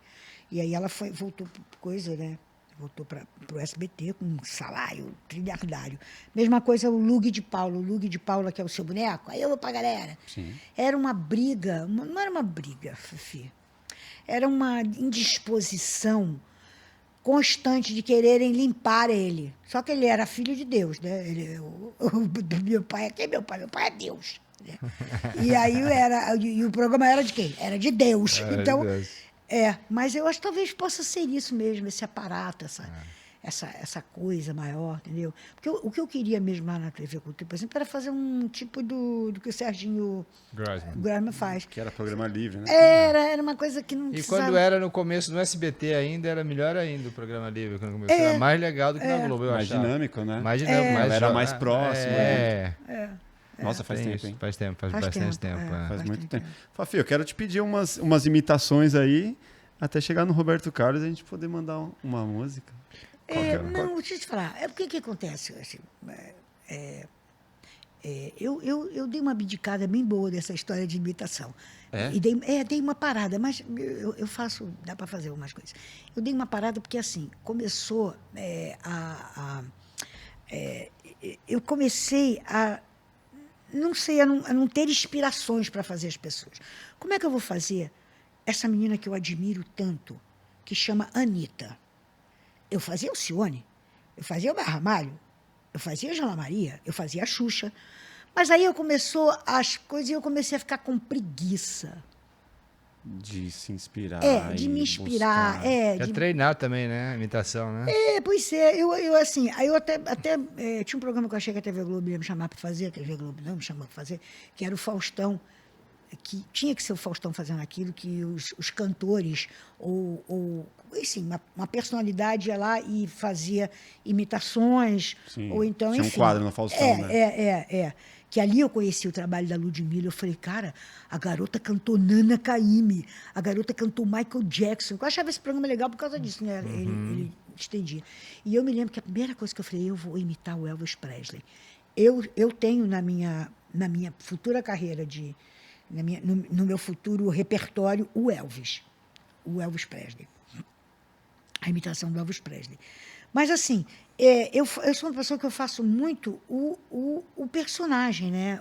E aí ela voltou para coisa, né? Voltou para o SBT com um salário trilhardário. Mesma coisa o Lug de Paula. O Lug de Paula, que é o seu boneco, aí eu vou para a galera. Sim. Era uma briga, não era uma briga, Fifi. Era uma indisposição constante de quererem limpar ele. Só que ele era filho de Deus, né? Meu pai, quem é meu pai? Meu pai é Deus. Né? E aí e o programa era de quem? Era de Deus. Então, mas eu acho que talvez possa ser isso mesmo, esse aparato, essa coisa maior, entendeu? Porque o que eu queria mesmo lá na TV Cultura, por exemplo, era fazer um tipo do que o Serginho Grossman faz. Que era programa livre, né? Era uma coisa que não E precisava... quando era no começo no SBT ainda, era melhor ainda o programa livre. Quando começou, era mais legal do que na Globo, eu Mais achava. dinâmico, né? Mais dinâmico. Ela era mais próxima. Nossa, faz Tem tempo, isso, hein? faz tempo, faz bastante tempo. Faz muito tempo. Fafi, eu quero te pedir umas imitações aí, até chegar no Roberto Carlos e a gente poder mandar uma música. Não, deixa eu te falar. O que acontece? Assim, eu dei uma abdicada bem boa dessa história de imitação. E dei uma parada, mas eu faço, dá para fazer algumas coisas. Eu dei uma parada porque, assim, começou eu comecei a não ter inspirações para fazer as pessoas. Como é que eu vou fazer essa menina que eu admiro tanto, que chama Anitta? Eu fazia Alcione, eu fazia o Ramalho, eu fazia a Angela Maria, eu fazia a Xuxa. Mas aí começou as coisas e eu comecei a ficar com preguiça. De se inspirar. De me inspirar. Quer treinar também, né? Imitação, né? Pois é. Eu assim, aí eu até tinha um programa que eu achei que a TV Globo ia me chamar para fazer, a TV Globo não me chamou para fazer, que era o Faustão, que tinha que ser o Faustão fazendo aquilo, que os cantores ou assim, uma personalidade ia lá e fazia imitações. Sim, ou então, tinha enfim. Um quadro no Faustão, né? Que ali eu conheci o trabalho da Ludmilla. Eu falei, cara, a garota cantou Nana Caymmi, a garota cantou Michael Jackson. Eu achava esse programa legal por causa disso, né? Ele estendia. E eu me lembro que a primeira coisa que eu falei, eu vou imitar o Elvis Presley. Eu tenho na minha futura carreira, no meu futuro repertório, o Elvis Presley. A imitação do Elvis Presley. Mas, assim, eu sou uma pessoa que eu faço muito o personagem, né?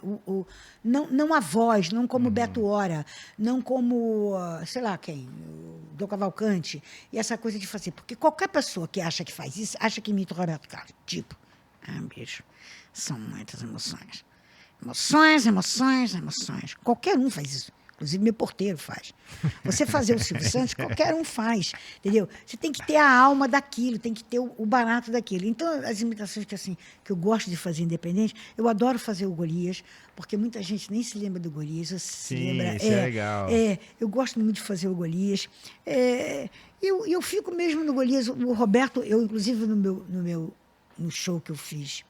Não a voz, não como Beto Hora, não como, sei lá quem, o Dom Cavalcante, e essa coisa de fazer. Porque qualquer pessoa que acha que faz isso, acha que imita o Roberto Carlos. Tipo, bicho, são muitas emoções. Emoções, emoções, emoções. Qualquer um faz isso. Inclusive, meu porteiro faz. Você fazer o Silvio Santos, qualquer um faz, entendeu? Você tem que ter a alma daquilo, tem que ter o barato daquilo. Então, as imitações que eu gosto de fazer independente, eu adoro fazer o Golias, porque muita gente nem se lembra do Golias. Se lembra, isso é legal. Eu gosto muito de fazer o Golias. Eu fico mesmo no Golias. O Roberto, eu, inclusive, no show que eu fiz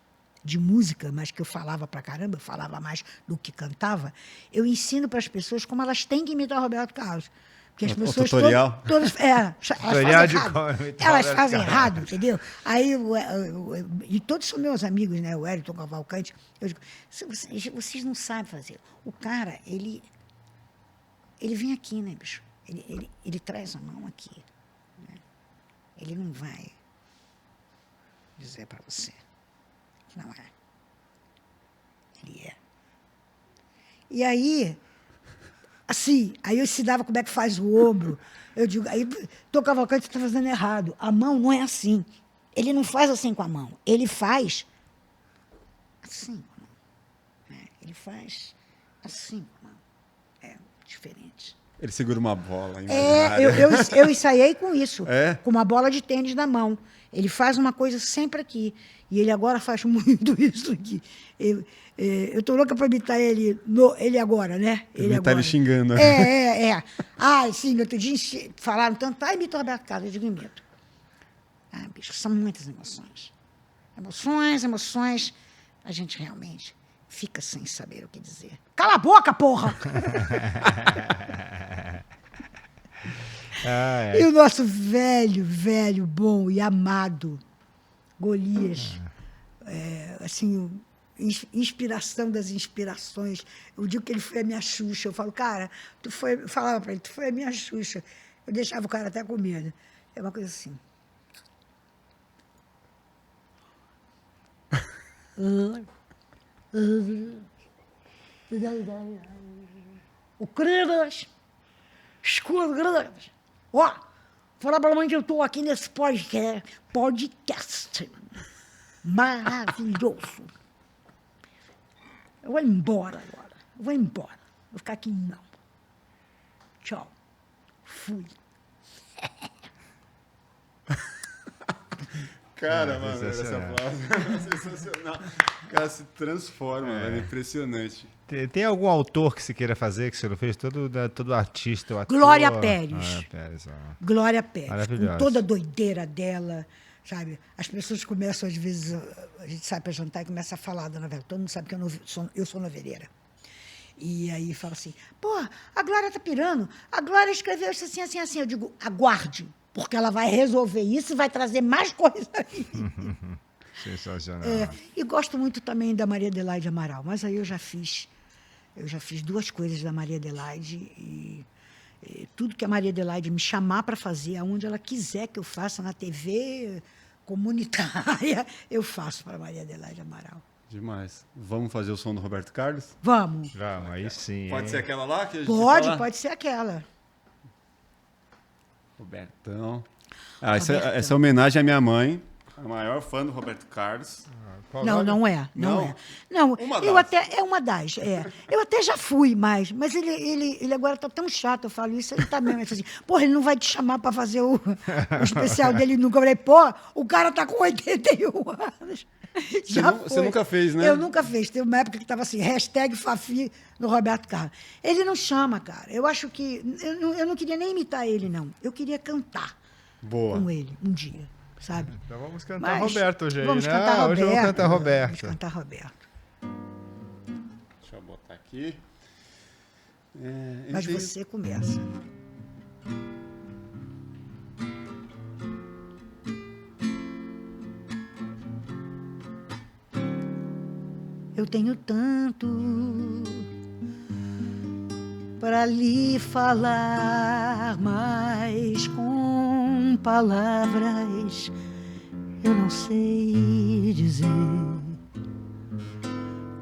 de música, mas que eu falava pra caramba, eu falava mais do que cantava, eu ensino para as pessoas como elas têm que imitar o Roberto Carlos. Porque as pessoas tutorial? todas elas fazem errado, entendeu? Aí, e todos são meus amigos, né? O Wellington Cavalcante. Eu digo, vocês não sabem fazer. O cara, ele vem aqui, né, bicho? Ele traz a mão aqui. Né? Ele não vai dizer para você. Não é. Ele é. E aí, assim, aí eu ensinava como é que faz o ombro. Eu digo, aí, Tom Cavalcante está fazendo errado. A mão não é assim. Ele não faz assim com a mão. Ele faz assim com a mão. Ele faz assim com a mão. É diferente. Ele segura uma bola. Eu ensaiei com isso. É? Com uma bola de tênis na mão. Ele faz uma coisa sempre aqui. E ele agora faz muito isso aqui. Eu estou louca para imitar ele agora, né? Imitar ele xingando. Sim, outro dia falaram tanto, imita o Roberto Carlos. Eu digo, imito. Bicho, são muitas emoções. Emoções. A gente realmente fica sem saber o que dizer. Cala a boca, porra! E o nosso velho, bom e amado Golias, assim, inspiração das inspirações. Eu digo que ele foi a minha Xuxa. Eu falo, cara, eu falava para ele, tu foi a minha Xuxa. Eu deixava o cara até com medo. É uma coisa assim. O queridas, escolhidas, Falar pra mãe que eu tô aqui nesse podcast maravilhoso. Eu vou embora agora. Eu vou embora. Vou ficar aqui, não. Tchau. Fui. Cara, mano, essa frase é sensacional. Cara, se transforma, velho, é impressionante. Tem algum autor que você queira fazer, que você não fez? Todo artista, o ator... Glória Pérez. Glória Pérez, ó. Glória Pérez. Maravilhosa. Com toda a doideira dela, sabe? As pessoas começam, às vezes, a gente sai para jantar e começa a falar da novela. Todo mundo sabe que eu sou noveleira. E aí fala assim, pô, a Glória tá pirando. A Glória escreveu isso assim, assim, assim. Eu digo, aguarde, porque ela vai resolver isso e vai trazer mais coisa aí. Sensacional. E gosto muito também da Maria Adelaide Amaral, mas aí eu já fiz 2 coisas da Maria Adelaide e tudo que a Maria Adelaide me chamar para fazer, aonde ela quiser que eu faça, na TV comunitária, eu faço para Maria Adelaide Amaral. Demais. Vamos fazer o som do Roberto Carlos? Vamos. Vamos, aí sim. Pode ser aquela lá que a gente Pode ser aquela. Robertão. Essa é homenagem à minha mãe, a maior fã do Roberto Carlos. Não é. Não, Uma eu das. até é uma das. Eu até já fui mais, mas ele agora tá tão chato, eu falo isso, ele tá mesmo. Ele fala assim, porra, ele não vai te chamar para fazer o especial dele nunca. Eu falei, pô, o cara tá com 81 anos. Você nunca fez, né? Eu nunca fiz. Teve uma época que estava assim, #Fafi no Roberto Carlos. Ele não chama, cara. Eu acho que... Eu não queria nem imitar ele, não. Eu queria cantar com ele um dia, sabe? Então vamos cantar Roberto hoje aí, vamos né? cantar Roberto. Hoje vamos cantar Roberto. Vamos cantar Roberto. Deixa eu botar aqui. Mas você começa. Eu tenho tanto para lhe falar, mas com palavras eu não sei dizer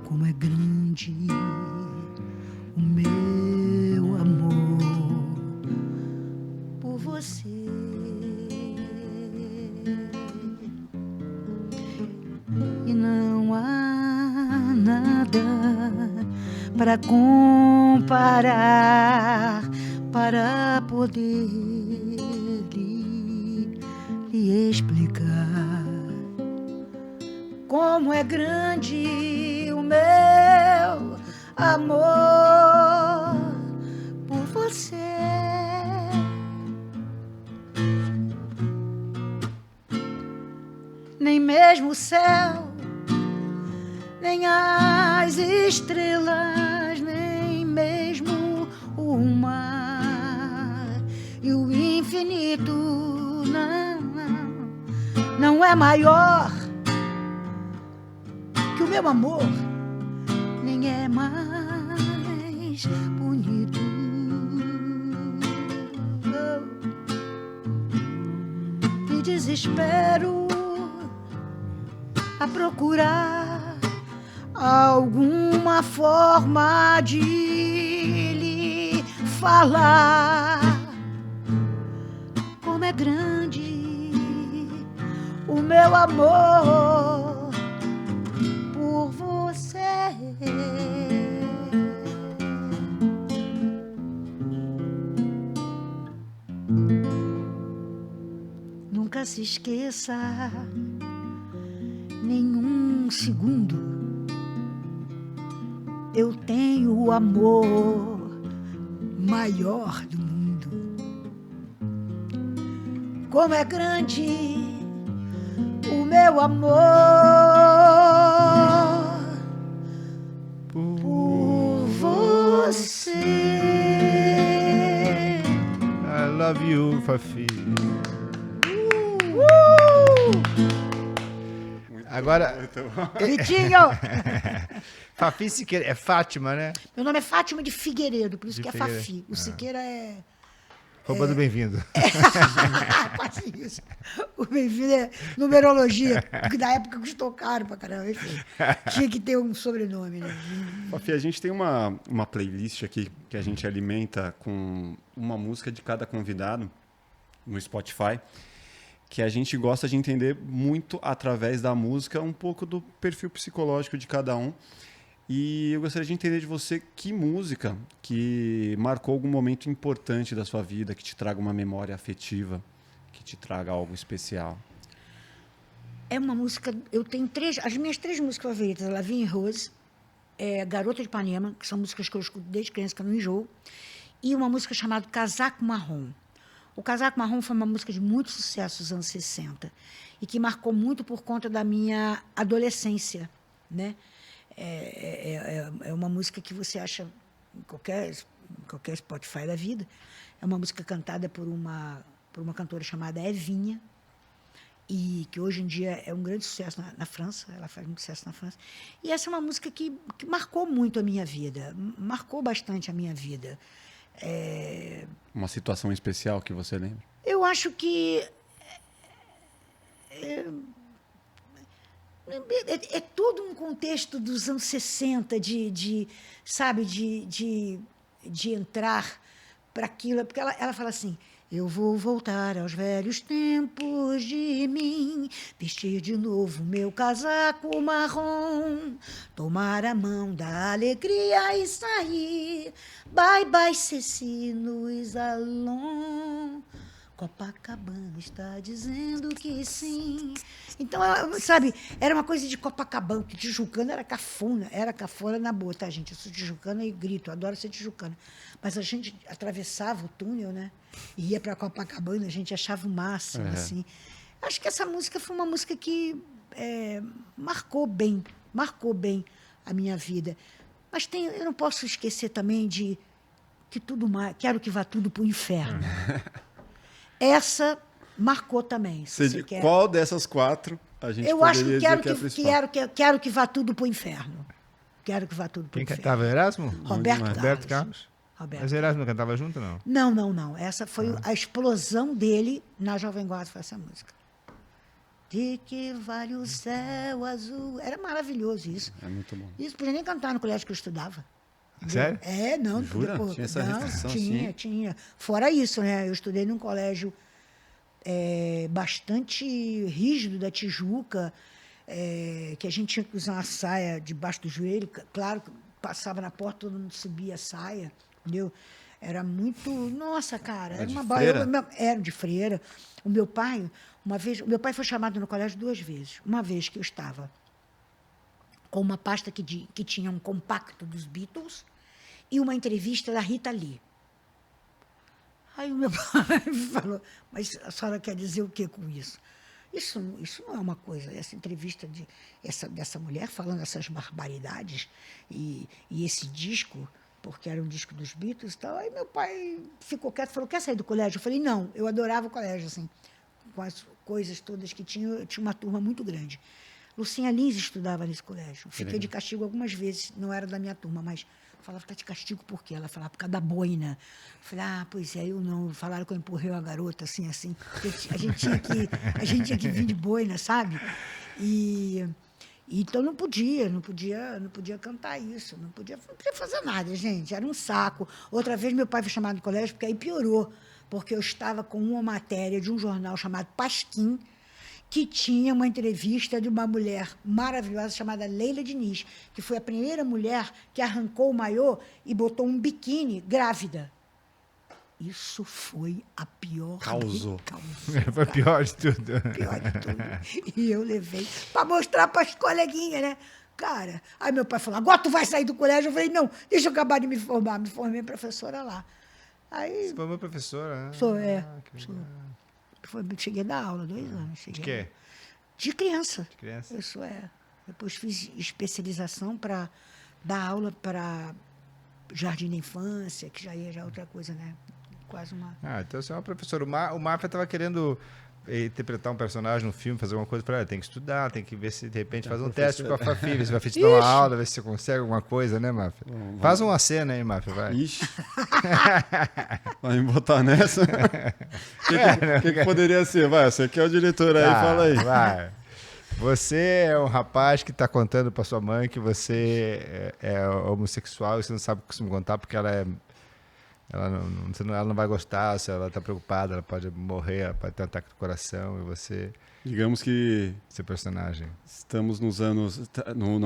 como é grande o meu amor por você. E não há nada para comparar, para poder lhe explicar como é grande o meu amor por você. Nem mesmo o céu, nem as estrelas, nem mesmo o mar e o infinito não é maior que o meu amor, nem é mais bonito. Me desespero a procurar alguma forma de lhe falar como é grande o meu amor por você. Nunca se esqueça nenhum segundo, eu tenho o amor maior do mundo. Como é grande o meu amor por você. I love you, Fafi. Agora, Vitinho! Fafi Siqueira, é Fátima, né? Meu nome é Fátima de Figueiredo, por isso De que é Figueiredo. Fafi. O Siqueira é... Roubando bem-vindo. Quase isso. O bem-vindo é numerologia, que da época custou caro pra caramba. Enfim, tinha que ter um sobrenome, né? Fafi, a gente tem uma playlist aqui que a gente alimenta com uma música de cada convidado. no Spotify, que a gente gosta de entender muito através da música um pouco do perfil psicológico de cada um. E eu gostaria de entender de você que música que marcou algum momento importante da sua vida, que te traga uma memória afetiva, que te traga algo especial. É uma música... Eu tenho as minhas 3 músicas favoritas. La Vie en Rose, Garota de Ipanema, que são músicas que eu escuto desde criança, que eu não enjoo, e uma música chamada Casaco Marrom. O Casaco Marrom foi uma música de muito sucesso nos anos 60 e que marcou muito por conta da minha adolescência, né? É uma música que você acha em qualquer Spotify da vida. É uma música cantada por uma cantora chamada Evinha, e que hoje em dia é um grande sucesso na França. Ela faz muito sucesso na França. E essa é uma música que marcou muito a minha vida, marcou bastante a minha vida. Uma situação especial que você lembra? Eu acho que é todo um contexto dos anos 60 sabe, de entrar para aquilo, porque ela fala assim: eu vou voltar aos velhos tempos de mim, vestir de novo meu casaco marrom, tomar a mão da alegria e sair. Bye, bye, Ceci, nous allons. Copacabana está dizendo que sim. Então, sabe, era uma coisa de Copacabana, que tijucana era cafona na boa, tá, gente? Eu sou tijucana e grito, eu adoro ser tijucana. Mas a gente atravessava o túnel, né? E ia para Copacabana, a gente achava o máximo, assim. Acho que essa música foi uma música que marcou bem a minha vida. Mas eu não posso esquecer também de que tudo mais, quero que vá tudo para o inferno. Essa marcou também. Qual dessas 4 a gente eu acho que quero que vá tudo para o inferno. Quero que vá tudo para o inferno. Quem cantava? Erasmo? Roberto Carlos. Roberto. Mas Erasmo não cantava junto, não? Não. Essa foi a explosão dele na Jovem Guarda, foi essa música. De que vale o céu azul. Era maravilhoso isso. É muito bom. Isso podia nem cantar no colégio que eu estudava. Sério? Não. Jura? Depois, tinha essa restrição, tinha. Fora isso, né? Eu estudei num colégio bastante rígido da Tijuca, que a gente tinha que usar uma saia debaixo do joelho. Claro, passava na porta, todo mundo subia a saia, entendeu? Era muito... Nossa, cara, era uma freira? Era de freira. O meu pai foi chamado no colégio 2 vezes. Uma vez que eu estava com uma pasta que tinha um compacto dos Beatles e uma entrevista da Rita Lee. Aí o meu pai falou: mas a senhora quer dizer o que com isso? Isso não é uma coisa. Essa entrevista dessa mulher falando essas barbaridades e esse disco, porque era um disco dos Beatles e tal. Aí meu pai ficou quieto, falou: quer sair do colégio? Eu falei: não, eu adorava o colégio, assim, com as coisas todas que tinha. Eu tinha uma turma muito grande. Lucinha Lins estudava nesse colégio. Fiquei de castigo algumas vezes, não era da minha turma, mas falava: está de castigo por quê? Ela falava: por causa da boina. Eu falei: pois é, eu não. Falaram que eu empurrei a garota, assim. A gente tinha que vir de boina, sabe? Então não podia cantar isso, não podia fazer nada, gente. Era um saco. Outra vez meu pai foi chamado do colégio, porque aí piorou, porque eu estava com uma matéria de um jornal chamado Pasquim, que tinha uma entrevista de uma mulher maravilhosa chamada Leila Diniz, que foi a primeira mulher que arrancou o maiô e botou um biquíni grávida. Isso foi a pior... Causou. Foi pior de tudo. Pior de tudo. E eu levei para mostrar para as coleguinhas, né? Cara, aí meu pai falou: agora tu vai sair do colégio? Eu falei: não, deixa eu acabar de me formar. Me formei professora lá. Aí, Você foi uma professora, né? Sou. Cheguei a dar aula 2 anos. De quê? De criança. De criança? Isso Depois fiz especialização para dar aula para jardim da infância, que já é outra coisa, né? Quase uma... Então você é uma professora. O Mafra estava querendo interpretar um personagem no filme, fazer alguma coisa para ela. Tem que estudar, tem que ver se de repente faz um teste com a Fafi, ver se vai te dar uma aula, ver se você consegue alguma coisa, né, Mafra? Faz uma cena aí, Mafra, vai. Ixi. Vai me botar nessa? O que poderia ser? Vai, você que é o diretor aí, fala aí. Vai. Você é um rapaz que está contando para sua mãe que você é homossexual e você não sabe como contar porque ela é Ela não vai gostar, se ela tá preocupada, ela pode morrer, ela pode ter um ataque do coração e você... Digamos que Seu personagem. estamos nos anos...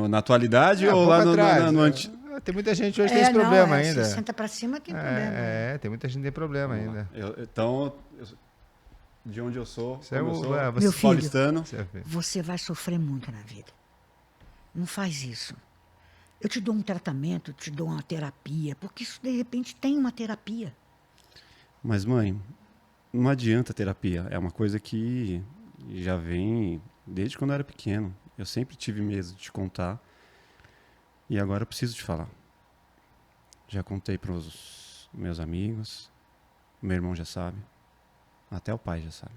na atualidade ou pouco lá atrás, no né? antigo? Tem muita gente hoje que tem esse problema ainda. 60 para cima tem problema. Tem muita gente que tem problema ainda. De onde eu sou, Você como eu sou, Meu filho. paulistano. Você vai sofrer muito na vida. Não faz isso. Eu te dou um tratamento, te dou uma terapia, porque isso, de repente, tem uma terapia. Mas, mãe, não adianta terapia. É uma coisa que já vem desde quando eu era pequeno. Eu sempre tive medo de te contar. E agora eu preciso te falar. Já contei para os meus amigos. Meu irmão já sabe. Até o pai já sabe.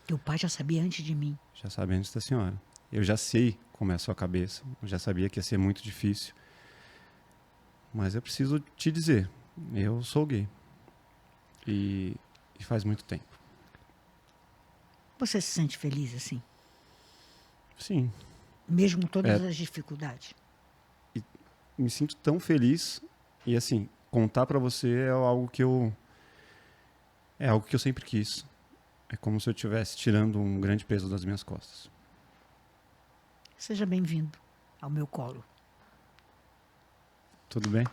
Teu pai já sabia antes de mim. Já sabe antes da senhora. Eu já sei como é a sua cabeça. Eu já sabia que ia ser muito difícil. Mas eu preciso te dizer. Eu sou gay. E faz muito tempo. Você se sente feliz assim? Sim. Mesmo com todas as dificuldades? Me sinto tão feliz. E assim, contar pra você é algo que eu sempre quis. É como se eu estivesse tirando um grande peso das minhas costas. Seja bem-vindo ao meu colo. Tudo bem?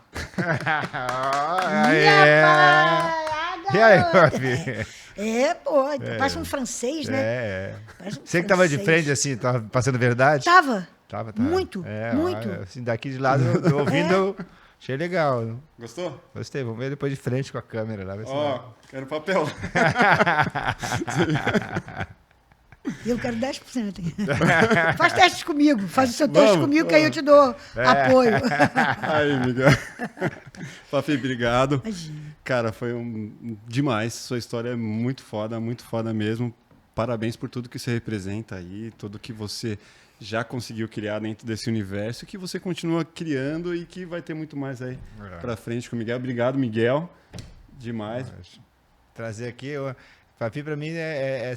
E aí, meu filho? Parece um francês, né? Parece um Você que tava de francês. frente assim, tava passando verdade? Tava. Tava. Muito, muito. Olha, assim, daqui de lado, eu ouvindo, eu achei legal. Gostou? Gostei, vamos ver depois de frente com a câmera lá. Quero papel. Eu quero 10%. Faz testes comigo. Faz o seu teste comigo, que aí eu te dou apoio. Aí, Miguel. Fafi, obrigado. Imagina. Cara, foi demais. Sua história é muito foda mesmo. Parabéns por tudo que você representa aí, tudo que você já conseguiu criar dentro desse universo, que você continua criando e que vai ter muito mais aí pra frente com o Miguel. Obrigado, Miguel. Demais. Trazer aqui, Fafi pra mim é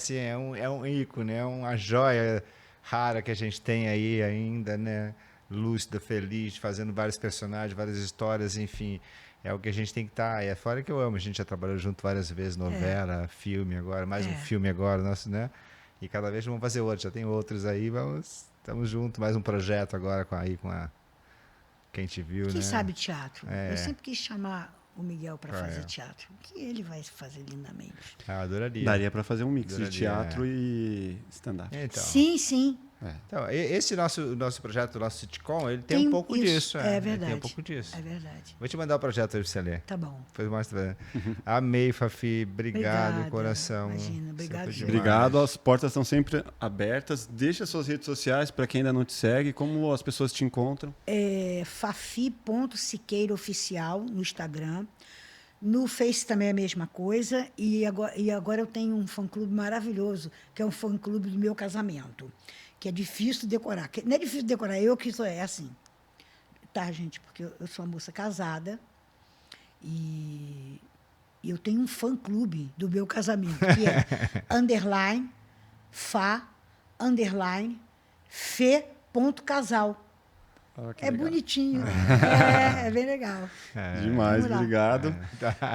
um ícone, é uma joia rara que a gente tem aí ainda, né? Lúcida, feliz, fazendo vários personagens, várias histórias, enfim. É o que a gente tem que estar. É fora que eu amo. A gente já trabalhou junto várias vezes, novela, filme agora, mais um filme agora, nosso, né? E cada vez vamos fazer outro. Já tem outros aí, estamos juntos. Mais um projeto agora com a Quem Te Viu, né? Quem sabe teatro? Eu sempre quis chamar o Miguel para fazer teatro, que ele vai fazer lindamente. Adoraria. Daria pra fazer um mix de teatro e stand-up. Então. Sim. Então, esse nosso projeto, o nosso sitcom, ele tem um pouco disso. É verdade. Tem um pouco disso. É verdade. Vou te mandar o projeto aí pra você ler. Tá bom. Depois mostra. Amei, Fafi. Obrigado, Obrigada, coração. imagina, obrigado, Sempre gente. demais. Obrigado, as portas estão sempre abertas. Deixa suas redes sociais para quem ainda não te segue, como as pessoas te encontram. Fafi.siqueiraoficial no Instagram. No Face também é a mesma coisa. E agora eu tenho um fã-clube maravilhoso, que é um fã-clube do meu casamento, que é difícil de decorar. Não é difícil de decorar, eu que sou assim. Tá, gente? Porque eu sou uma moça casada e eu tenho um fã-clube do meu casamento, que é _fe.casal. É legal. bonitinho. É bem legal. Demais, Vamos lá. obrigado.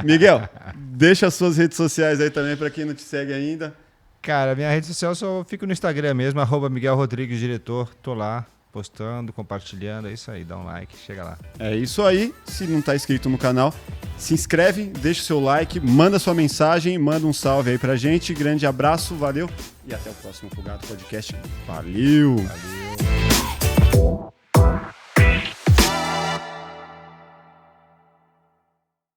Miguel, deixa as suas redes sociais aí também para quem não te segue ainda. Cara, minha rede social só fico no Instagram mesmo, @Miguel Rodrigues Diretor. Tô lá, postando, compartilhando, é isso aí, dá um like, chega lá. É isso aí. Se não tá inscrito no canal, se inscreve, deixa o seu like, manda sua mensagem, manda um salve aí pra gente. Grande abraço, valeu e até o próximo Plugado Podcast. Valeu! Valeu!